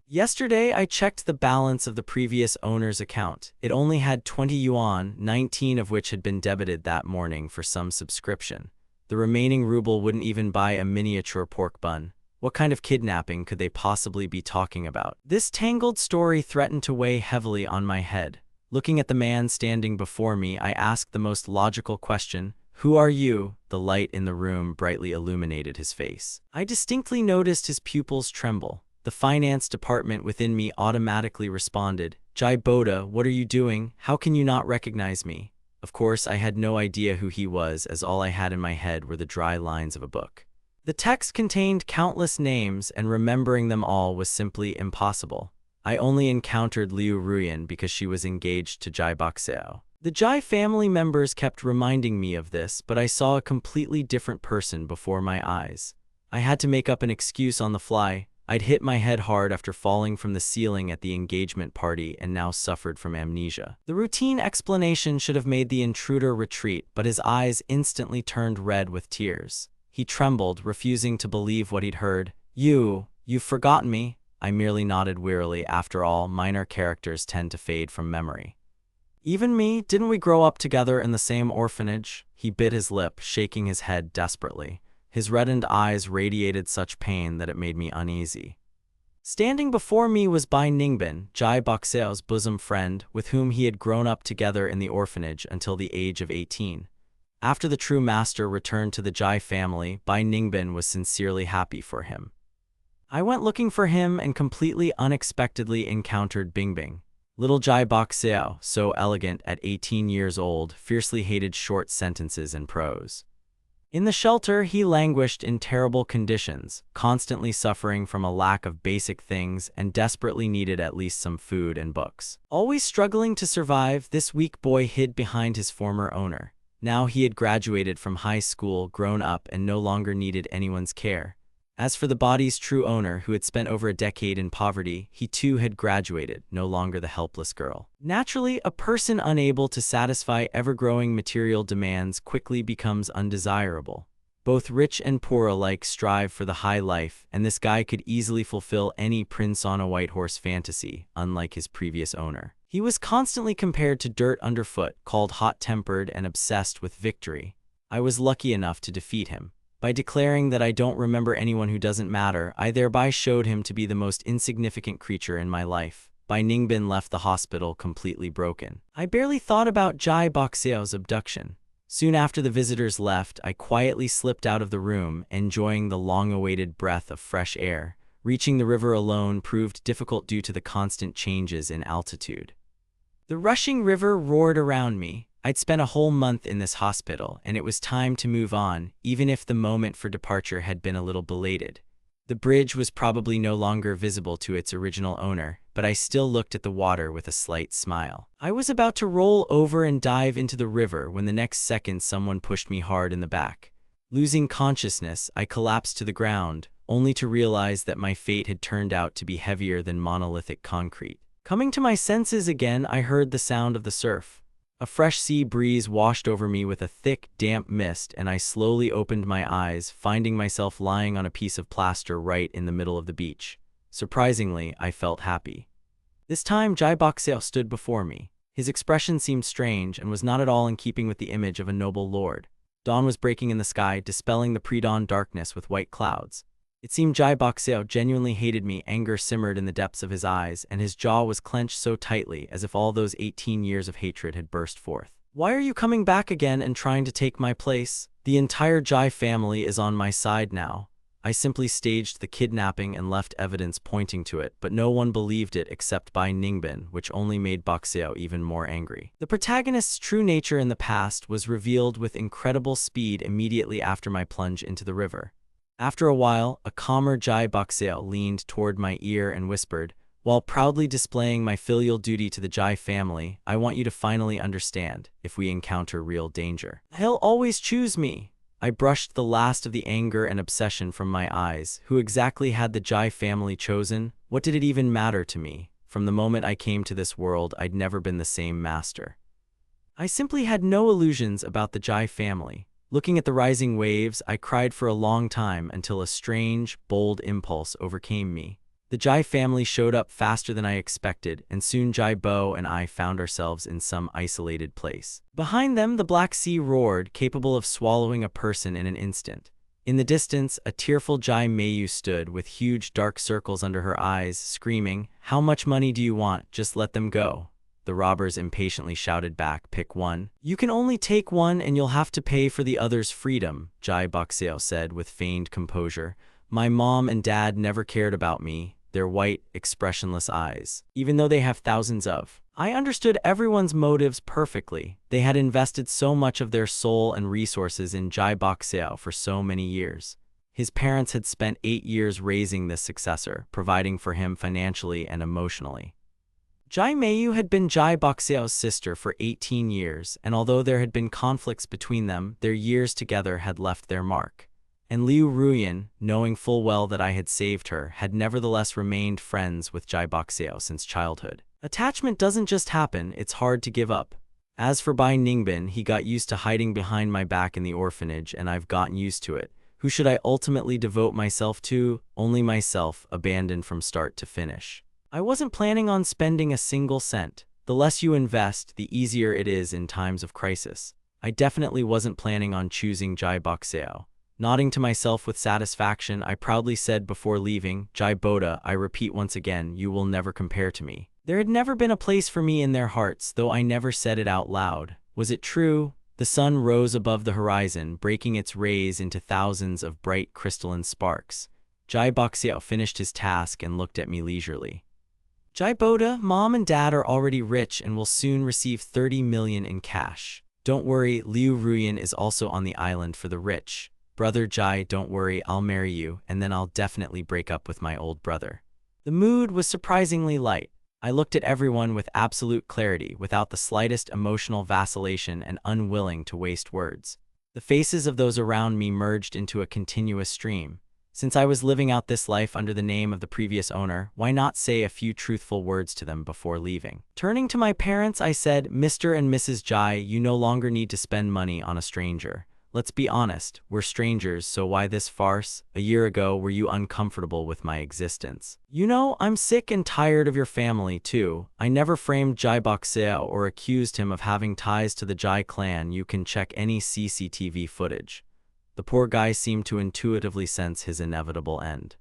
Yesterday, I checked the balance of the previous owner's account. It only had 20 yuan, 19 of which had been debited that morning for some subscription. The remaining ruble wouldn't even buy a miniature pork bun. What kind of kidnapping could they possibly be talking about? This tangled story threatened to weigh heavily on my head. Looking at the man standing before me, I asked the most logical question: "Who are you?" The light in the room brightly illuminated his face. I distinctly noticed his pupils tremble. The finance department within me automatically responded, "Jai Boda, what are you doing? How can you not recognize me?" Of course, I had no idea who he was, as all I had in my head were the dry lines of a book. The text contained countless names, and remembering them all was simply impossible. I only encountered Liu Ruyan because she was engaged to Jai Boxeo. The Jai family members kept reminding me of this, but I saw a completely different person before my eyes. I had to make up an excuse on the fly. I'd hit my head hard after falling from the ceiling at the engagement party and now suffered from amnesia. The routine explanation should have made the intruder retreat, but his eyes instantly turned red with tears. He trembled, refusing to believe what he'd heard. You've forgotten me?" I merely nodded wearily. After all, minor characters tend to fade from memory. "Even me? Didn't we grow up together in the same orphanage?" He bit his lip, shaking his head desperately. His reddened eyes radiated such pain that it made me uneasy. Standing before me was Bai Ningbin, Jai Boxeo's bosom friend, with whom he had grown up together in the orphanage until the age of 18. After the true master returned to the Jai family, Bai Ningbin was sincerely happy for him. I went looking for him and completely unexpectedly encountered Bingbing. Little Jai Boxeo, so elegant at 18 years old, fiercely hated short sentences and prose. In the shelter, he languished in terrible conditions, constantly suffering from a lack of basic things and desperately needed at least some food and books. Always struggling to survive, this weak boy hid behind his former owner. Now he had graduated from high school, grown up, and no longer needed anyone's care. As for the body's true owner, who had spent over a decade in poverty, he too had graduated, no longer the helpless girl. Naturally, a person unable to satisfy ever-growing material demands quickly becomes undesirable. Both rich and poor alike strive for the high life, and this guy could easily fulfill any prince on a white horse fantasy, unlike his previous owner. He was constantly compared to dirt underfoot, called hot-tempered and obsessed with victory. I was lucky enough to defeat him. By declaring that I don't remember anyone who doesn't matter, I thereby showed him to be the most insignificant creature in my life. Bai Ningbin left the hospital completely broken. I barely thought about Jai Boxeo's abduction. Soon after the visitors left, I quietly slipped out of the room, enjoying the long-awaited breath of fresh air. Reaching the river alone proved difficult due to the constant changes in altitude. The rushing river roared around me. I'd spent a whole month in this hospital, and it was time to move on, even if the moment for departure had been a little belated. The bridge was probably no longer visible to its original owner, but I still looked at the water with a slight smile. I was about to roll over and dive into the river when the next second someone pushed me hard in the back. Losing consciousness, I collapsed to the ground, only to realize that my fate had turned out to be heavier than monolithic concrete. Coming to my senses again, I heard the sound of the surf. A fresh sea breeze washed over me with a thick, damp mist, and I slowly opened my eyes, finding myself lying on a piece of plaster right in the middle of the beach. Surprisingly, I felt happy. This time, Jai Boxeo stood before me. His expression seemed strange and was not at all in keeping with the image of a noble lord. Dawn was breaking in the sky, dispelling the pre-dawn darkness with white clouds. It seemed Jai Boxeo genuinely hated me. Anger simmered in the depths of his eyes, and his jaw was clenched so tightly as if all those 18 years of hatred had burst forth. "Why are you coming back again and trying to take my place? The entire Jai family is on my side now." I simply staged the kidnapping and left evidence pointing to it, but no one believed it except Bai Ningbin, which only made Boxeo even more angry. The protagonist's true nature in the past was revealed with incredible speed immediately after my plunge into the river. After a while, a calmer Jai Boxeo leaned toward my ear and whispered, "While proudly displaying my filial duty to the Jai family, I want you to finally understand, if we encounter real danger, he'll always choose me." I brushed the last of the anger and obsession from my eyes. Who exactly had the Jai family chosen? What did it even matter to me? From the moment I came to this world, I'd never been the same master. I simply had no illusions about the Jai family. Looking at the rising waves, I cried for a long time until a strange, bold impulse overcame me. The Jai family showed up faster than I expected, and soon Jai Bo and I found ourselves in some isolated place. Behind them, the Black Sea roared, capable of swallowing a person in an instant. In the distance, a tearful Jai Mayu stood with huge dark circles under her eyes, screaming, "How much money do you want? Just let them go." The robbers impatiently shouted back, "Pick one." "You can only take one and you'll have to pay for the other's freedom," Jai Boxeo said with feigned composure. "My mom and dad never cared about me, their white, expressionless eyes, even though they have thousands of." I understood everyone's motives perfectly. They had invested so much of their soul and resources in Jai Boxeo for so many years. His parents had spent 8 years raising this successor, providing for him financially and emotionally. Jai Mayu had been Jai Boxeo's sister for 18 years, and although there had been conflicts between them, their years together had left their mark. And Liu Ruyan, knowing full well that I had saved her, had nevertheless remained friends with Jai Boxeo since childhood. Attachment doesn't just happen, it's hard to give up. As for Bai Ningbin, he got used to hiding behind my back in the orphanage, and I've gotten used to it. Who should I ultimately devote myself to? Only myself, abandoned from start to finish. I wasn't planning on spending a single cent. The less you invest, the easier it is in times of crisis. I definitely wasn't planning on choosing Jai Boxeo. Nodding to myself with satisfaction, I proudly said before leaving, "Jai Boda, I repeat once again, you will never compare to me." There had never been a place for me in their hearts, though I never said it out loud. Was it true? The sun rose above the horizon, breaking its rays into thousands of bright crystalline sparks. Jai Boxeo finished his task and looked at me leisurely. "Jai Boda, Mom and Dad are already rich and will soon receive 30 million in cash. Don't worry, Liu Ruyan is also on the island for the rich. Brother Jai, don't worry, I'll marry you, and then I'll definitely break up with my old brother." The mood was surprisingly light. I looked at everyone with absolute clarity, without the slightest emotional vacillation and unwilling to waste words. The faces of those around me merged into a continuous stream. Since I was living out this life under the name of the previous owner, why not say a few truthful words to them before leaving? Turning to my parents, I said, "Mr. and Mrs. Jai, you no longer need to spend money on a stranger. Let's be honest, we're strangers, so why this farce? A year ago, were you uncomfortable with my existence? You know, I'm sick and tired of your family, too. I never framed Jai Boxeo or accused him of having ties to the Jai clan. You can check any CCTV footage." The poor guy seemed to intuitively sense his inevitable end.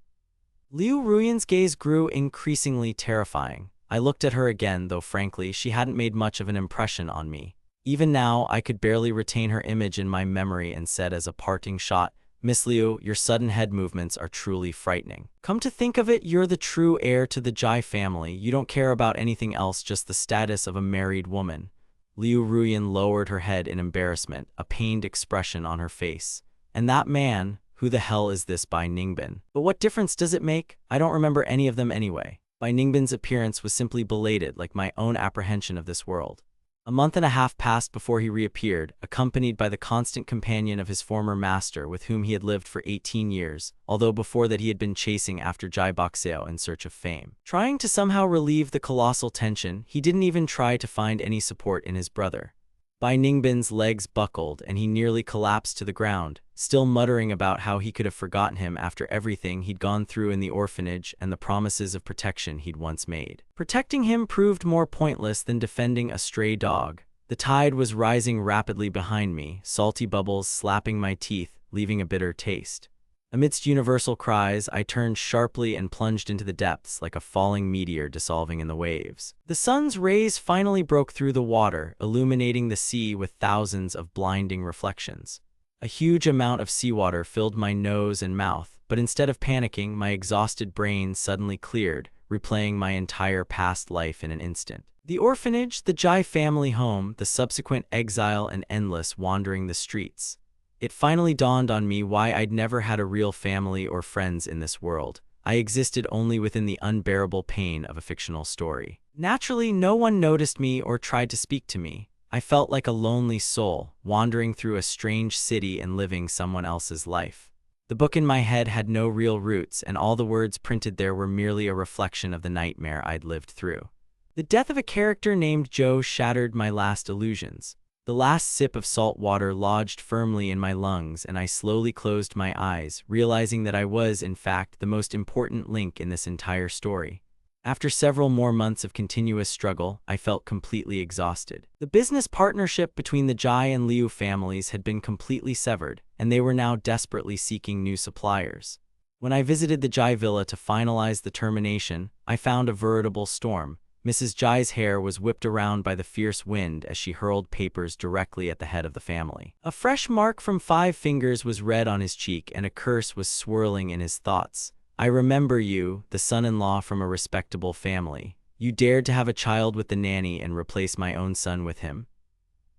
Liu Ruyan's gaze grew increasingly terrifying. I looked at her again, though frankly, she hadn't made much of an impression on me. Even now, I could barely retain her image in my memory and said as a parting shot, "Miss Liu, your sudden head movements are truly frightening. Come to think of it, you're the true heir to the Jai family. You don't care about anything else, just the status of a married woman." Liu Ruyan lowered her head in embarrassment, a pained expression on her face. "And that man, who the hell is this Bai Ningbin? But what difference does it make? I don't remember any of them anyway." Bai Ningbin's appearance was simply belated, like my own apprehension of this world. A month and a half passed before he reappeared, accompanied by the constant companion of his former master with whom he had lived for 18 years, although before that he had been chasing after Jai Boxeo in search of fame. Trying to somehow relieve the colossal tension, he didn't even try to find any support in his brother. Bai Ningbin's legs buckled and he nearly collapsed to the ground, still muttering about how he could have forgotten him after everything he'd gone through in the orphanage and the promises of protection he'd once made. Protecting him proved more pointless than defending a stray dog. The tide was rising rapidly behind me, salty bubbles slapping my teeth, leaving a bitter taste. Amidst universal cries, I turned sharply and plunged into the depths like a falling meteor dissolving in the waves. The sun's rays finally broke through the water, illuminating the sea with thousands of blinding reflections. A huge amount of seawater filled my nose and mouth, but instead of panicking, my exhausted brain suddenly cleared, replaying my entire past life in an instant. The orphanage, the Jai family home, the subsequent exile and endless wandering the streets. It finally dawned on me why I'd never had a real family or friends in this world. I existed only within the unbearable pain of a fictional story. Naturally, no one noticed me or tried to speak to me. I felt like a lonely soul, wandering through a strange city and living someone else's life. The book in my head had no real roots, and all the words printed there were merely a reflection of the nightmare I'd lived through. The death of a character named Joe shattered my last illusions. The last sip of salt water lodged firmly in my lungs, and I slowly closed my eyes, realizing that I was, in fact, the most important link in this entire story. After several more months of continuous struggle, I felt completely exhausted. The business partnership between the Jai and Liu families had been completely severed, and they were now desperately seeking new suppliers. When I visited the Jai villa to finalize the termination, I found a veritable storm. Mrs. Jai's hair was whipped around by the fierce wind as she hurled papers directly at the head of the family. A fresh mark from 5 fingers was red on his cheek, and a curse was swirling in his thoughts. "I remember you, the son-in-law from a respectable family. You dared to have a child with the nanny and replace my own son with him."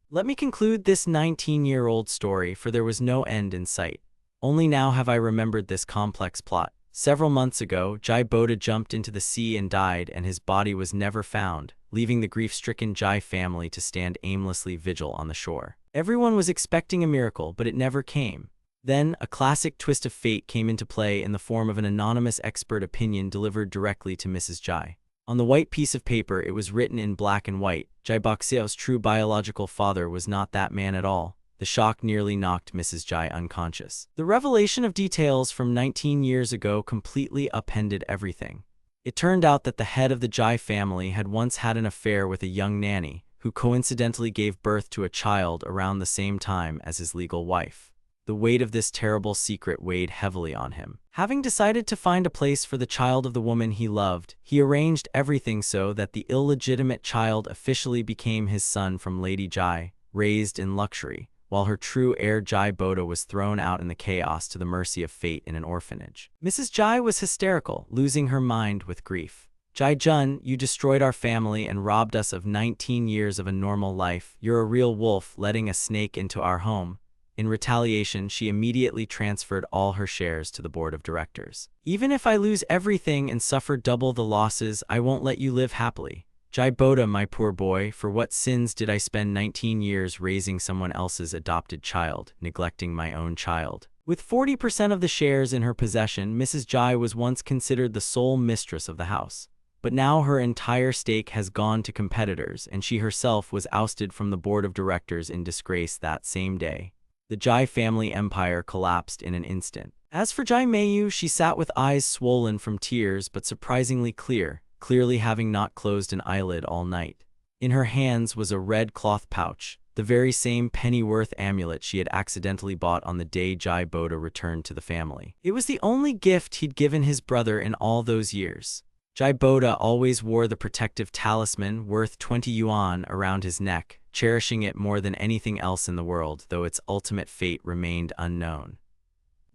Let me conclude this 19-year-old story, for there was no end in sight. Only now have I remembered this complex plot. Several months ago, Jai Boda jumped into the sea and died, and his body was never found, leaving the grief-stricken Jai family to stand aimlessly vigil on the shore. Everyone was expecting a miracle, but it never came. Then, a classic twist of fate came into play in the form of an anonymous expert opinion delivered directly to Mrs. Jai. On the white piece of paper, it was written in black and white: Jai Boxeo's true biological father was not that man at all. The shock nearly knocked Mrs. Jai unconscious. The revelation of details from 19 years ago completely upended everything. It turned out that the head of the Jai family had once had an affair with a young nanny, who coincidentally gave birth to a child around the same time as his legal wife. The weight of this terrible secret weighed heavily on him. Having decided to find a place for the child of the woman he loved, he arranged everything so that the illegitimate child officially became his son from Lady Jai, raised in luxury, while her true heir Jai Boda was thrown out in the chaos to the mercy of fate in an orphanage. Mrs. Jai was hysterical, losing her mind with grief. "Jai Jun, you destroyed our family and robbed us of 19 years of a normal life. You're a real wolf, letting a snake into our home." In retaliation, she immediately transferred all her shares to the board of directors. "Even if I lose everything and suffer double the losses, I won't let you live happily. Jai Boda, my poor boy, for what sins did I spend 19 years raising someone else's adopted child, neglecting my own child?" With 40% of the shares in her possession, Mrs. Jai was once considered the sole mistress of the house. But now her entire stake has gone to competitors, and she herself was ousted from the board of directors in disgrace that same day. The Jai family empire collapsed in an instant. As for Jai Mayu, she sat with eyes swollen from tears but surprisingly clearly having not closed an eyelid all night. In her hands was a red cloth pouch, the very same penny-worth amulet she had accidentally bought on the day Jai Boda returned to the family. It was the only gift he'd given his brother in all those years. Jai Boda always wore the protective talisman worth 20 yuan around his neck, cherishing it more than anything else in the world, though its ultimate fate remained unknown.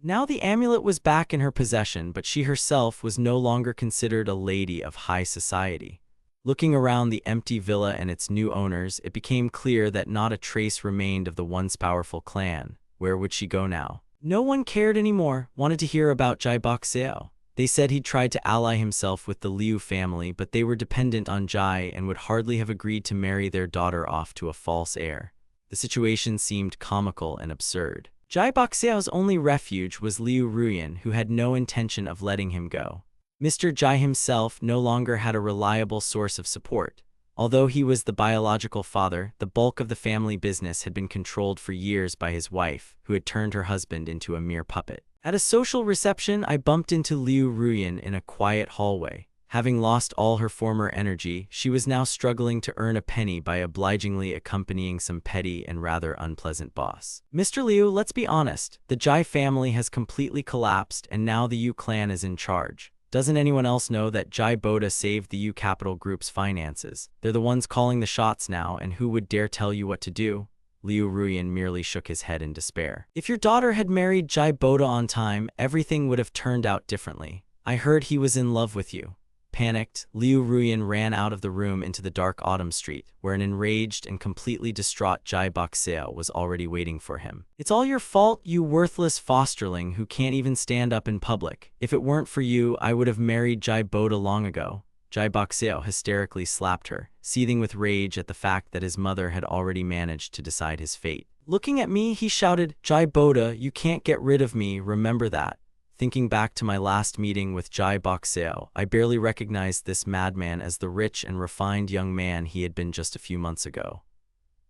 Now the amulet was back in her possession, but she herself was no longer considered a lady of high society. Looking around the empty villa and its new owners, it became clear that not a trace remained of the once powerful clan. Where would she go now? No one cared anymore, wanted to hear about Jai Boxeo. They said he'd tried to ally himself with the Liu family, but they were dependent on Jai and would hardly have agreed to marry their daughter off to a false heir. The situation seemed comical and absurd. Jai Boxeo's only refuge was Liu Ruyan, who had no intention of letting him go. Mr. Jai himself no longer had a reliable source of support. Although he was the biological father, the bulk of the family business had been controlled for years by his wife, who had turned her husband into a mere puppet. At a social reception, I bumped into Liu Ruyan in a quiet hallway. Having lost all her former energy, she was now struggling to earn a penny by obligingly accompanying some petty and rather unpleasant boss. "Mr. Liu, let's be honest. The Jai family has completely collapsed, and now the Yu clan is in charge. Doesn't anyone else know that Jai Boda saved the Yu Capital Group's finances? They're the ones calling the shots now, and who would dare tell you what to do?" Liu Ruyan merely shook his head in despair. "If your daughter had married Jai Boda on time, everything would have turned out differently. I heard he was in love with you." Panicked, Liu Ruyan ran out of the room into the dark autumn street, where an enraged and completely distraught Jai Boxeo was already waiting for him. "It's all your fault, you worthless fosterling who can't even stand up in public. If it weren't for you, I would have married Jai Boda long ago." Jai Boxeo hysterically slapped her, seething with rage at the fact that his mother had already managed to decide his fate. Looking at me, he shouted, "Jai Boda, you can't get rid of me, remember that." Thinking back to my last meeting with Jai Boxeo, I barely recognized this madman as the rich and refined young man he had been just a few months ago.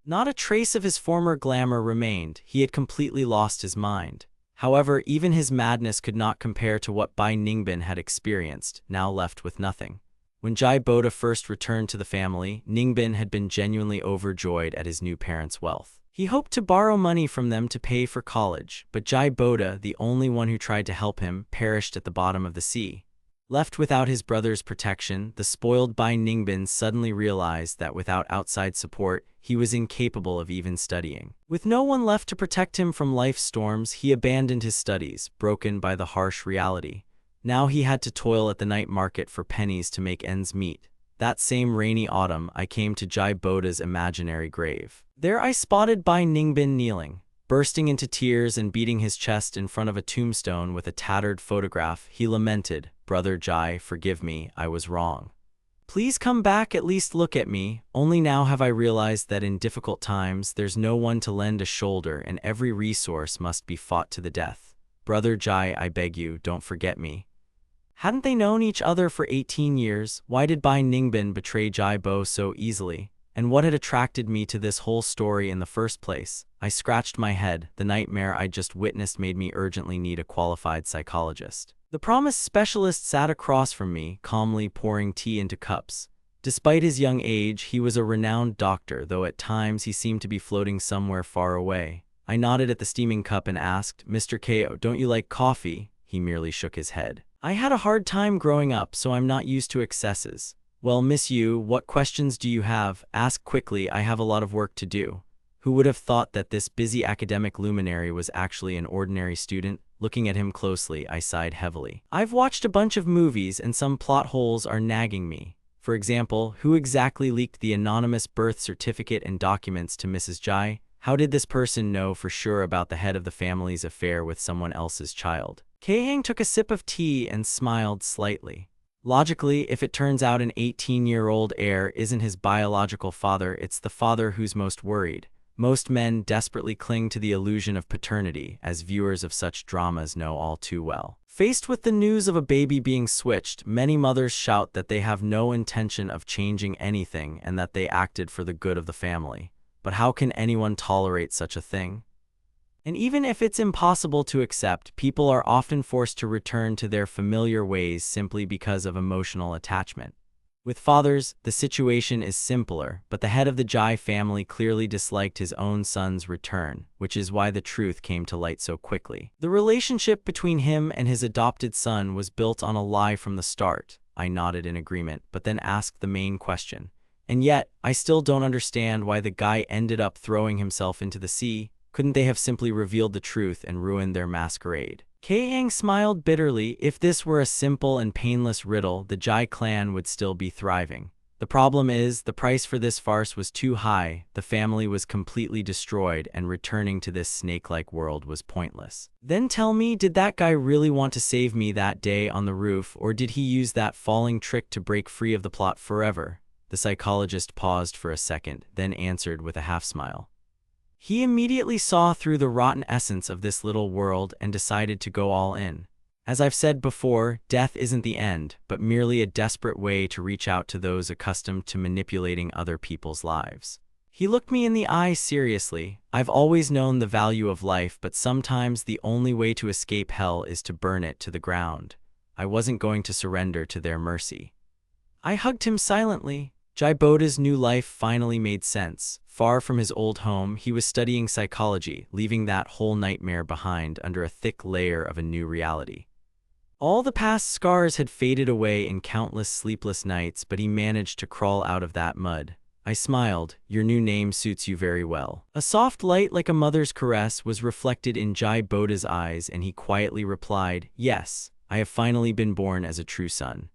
Not a trace of his former glamour remained. He had completely lost his mind. However, even his madness could not compare to what Bai Ningbin had experienced, now left with nothing. When Jai Boda first returned to the family, Ningbin had been genuinely overjoyed at his new parents' wealth. He hoped to borrow money from them to pay for college, but Jai Boda, the only one who tried to help him, perished at the bottom of the sea. Left without his brother's protection, the spoiled Bai Ningbin suddenly realized that without outside support, he was incapable of even studying. With no one left to protect him from life's storms, he abandoned his studies, broken by the harsh reality. Now he had to toil at the night market for pennies to make ends meet. That same rainy autumn, I came to Jai Boda's imaginary grave. There I spotted Bai Ningbin kneeling. Bursting into tears and beating his chest in front of a tombstone with a tattered photograph, he lamented, "Brother Jai, forgive me, I was wrong. Please come back, at least look at me. Only now have I realized that in difficult times there's no one to lend a shoulder and every resource must be fought to the death. Brother Jai, I beg you, don't forget me." Hadn't they known each other for 18 years? Why did Bai Ningbin betray Jai Bo so easily? And what had attracted me to this whole story in the first place? I scratched my head. The nightmare I just witnessed made me urgently need a qualified psychologist. The promised specialist sat across from me, calmly pouring tea into cups. Despite his young age, he was a renowned doctor, though at times he seemed to be floating somewhere far away. I nodded at the steaming cup and asked, "Mr. Ko, don't you like coffee?" He merely shook his head. "I had a hard time growing up, so I'm not used to excesses." "Well, Miss Yu, what questions do you have? Ask quickly, I have a lot of work to do." Who would have thought that this busy academic luminary was actually an ordinary student? Looking at him closely, I sighed heavily. "I've watched a bunch of movies and some plot holes are nagging me. For example, who exactly leaked the anonymous birth certificate and documents to Mrs. Jai? How did this person know for sure about the head of the family's affair with someone else's child?" Kaihang took a sip of tea and smiled slightly. Logically, if it turns out an 18-year-old heir isn't his biological father, it's the father who's most worried. Most men desperately cling to the illusion of paternity, as viewers of such dramas know all too well. Faced with the news of a baby being switched, many mothers shout that they have no intention of changing anything and that they acted for the good of the family. But how can anyone tolerate such a thing? And even if it's impossible to accept, people are often forced to return to their familiar ways simply because of emotional attachment. With fathers, the situation is simpler, but the head of the Jai family clearly disliked his own son's return, which is why the truth came to light so quickly. The relationship between him and his adopted son was built on a lie from the start. I nodded in agreement, but then asked the main question. "And yet, I still don't understand why the guy ended up throwing himself into the sea. Couldn't they have simply revealed the truth and ruined their masquerade?" Kaihang smiled bitterly. If this were a simple and painless riddle, the Jai clan would still be thriving. The problem is, the price for this farce was too high, the family was completely destroyed, and returning to this snake-like world was pointless. Then tell me, did that guy really want to save me that day on the roof, or did he use that falling trick to break free of the plot forever? The psychologist paused for a second, then answered with a half-smile. He immediately saw through the rotten essence of this little world and decided to go all in. As I've said before, death isn't the end, but merely a desperate way to reach out to those accustomed to manipulating other people's lives. He looked me in the eye seriously. "I've always known the value of life, but sometimes the only way to escape hell is to burn it to the ground. I wasn't going to surrender to their mercy." I hugged him silently. Jai Boda's new life finally made sense. Far from his old home, he was studying psychology, leaving that whole nightmare behind under a thick layer of a new reality. All the past scars had faded away in countless sleepless nights, but he managed to crawl out of that mud. I smiled. "Your new name suits you very well." A soft light like a mother's caress was reflected in Jai Boda's eyes, and he quietly replied, "Yes, I have finally been born as a true son."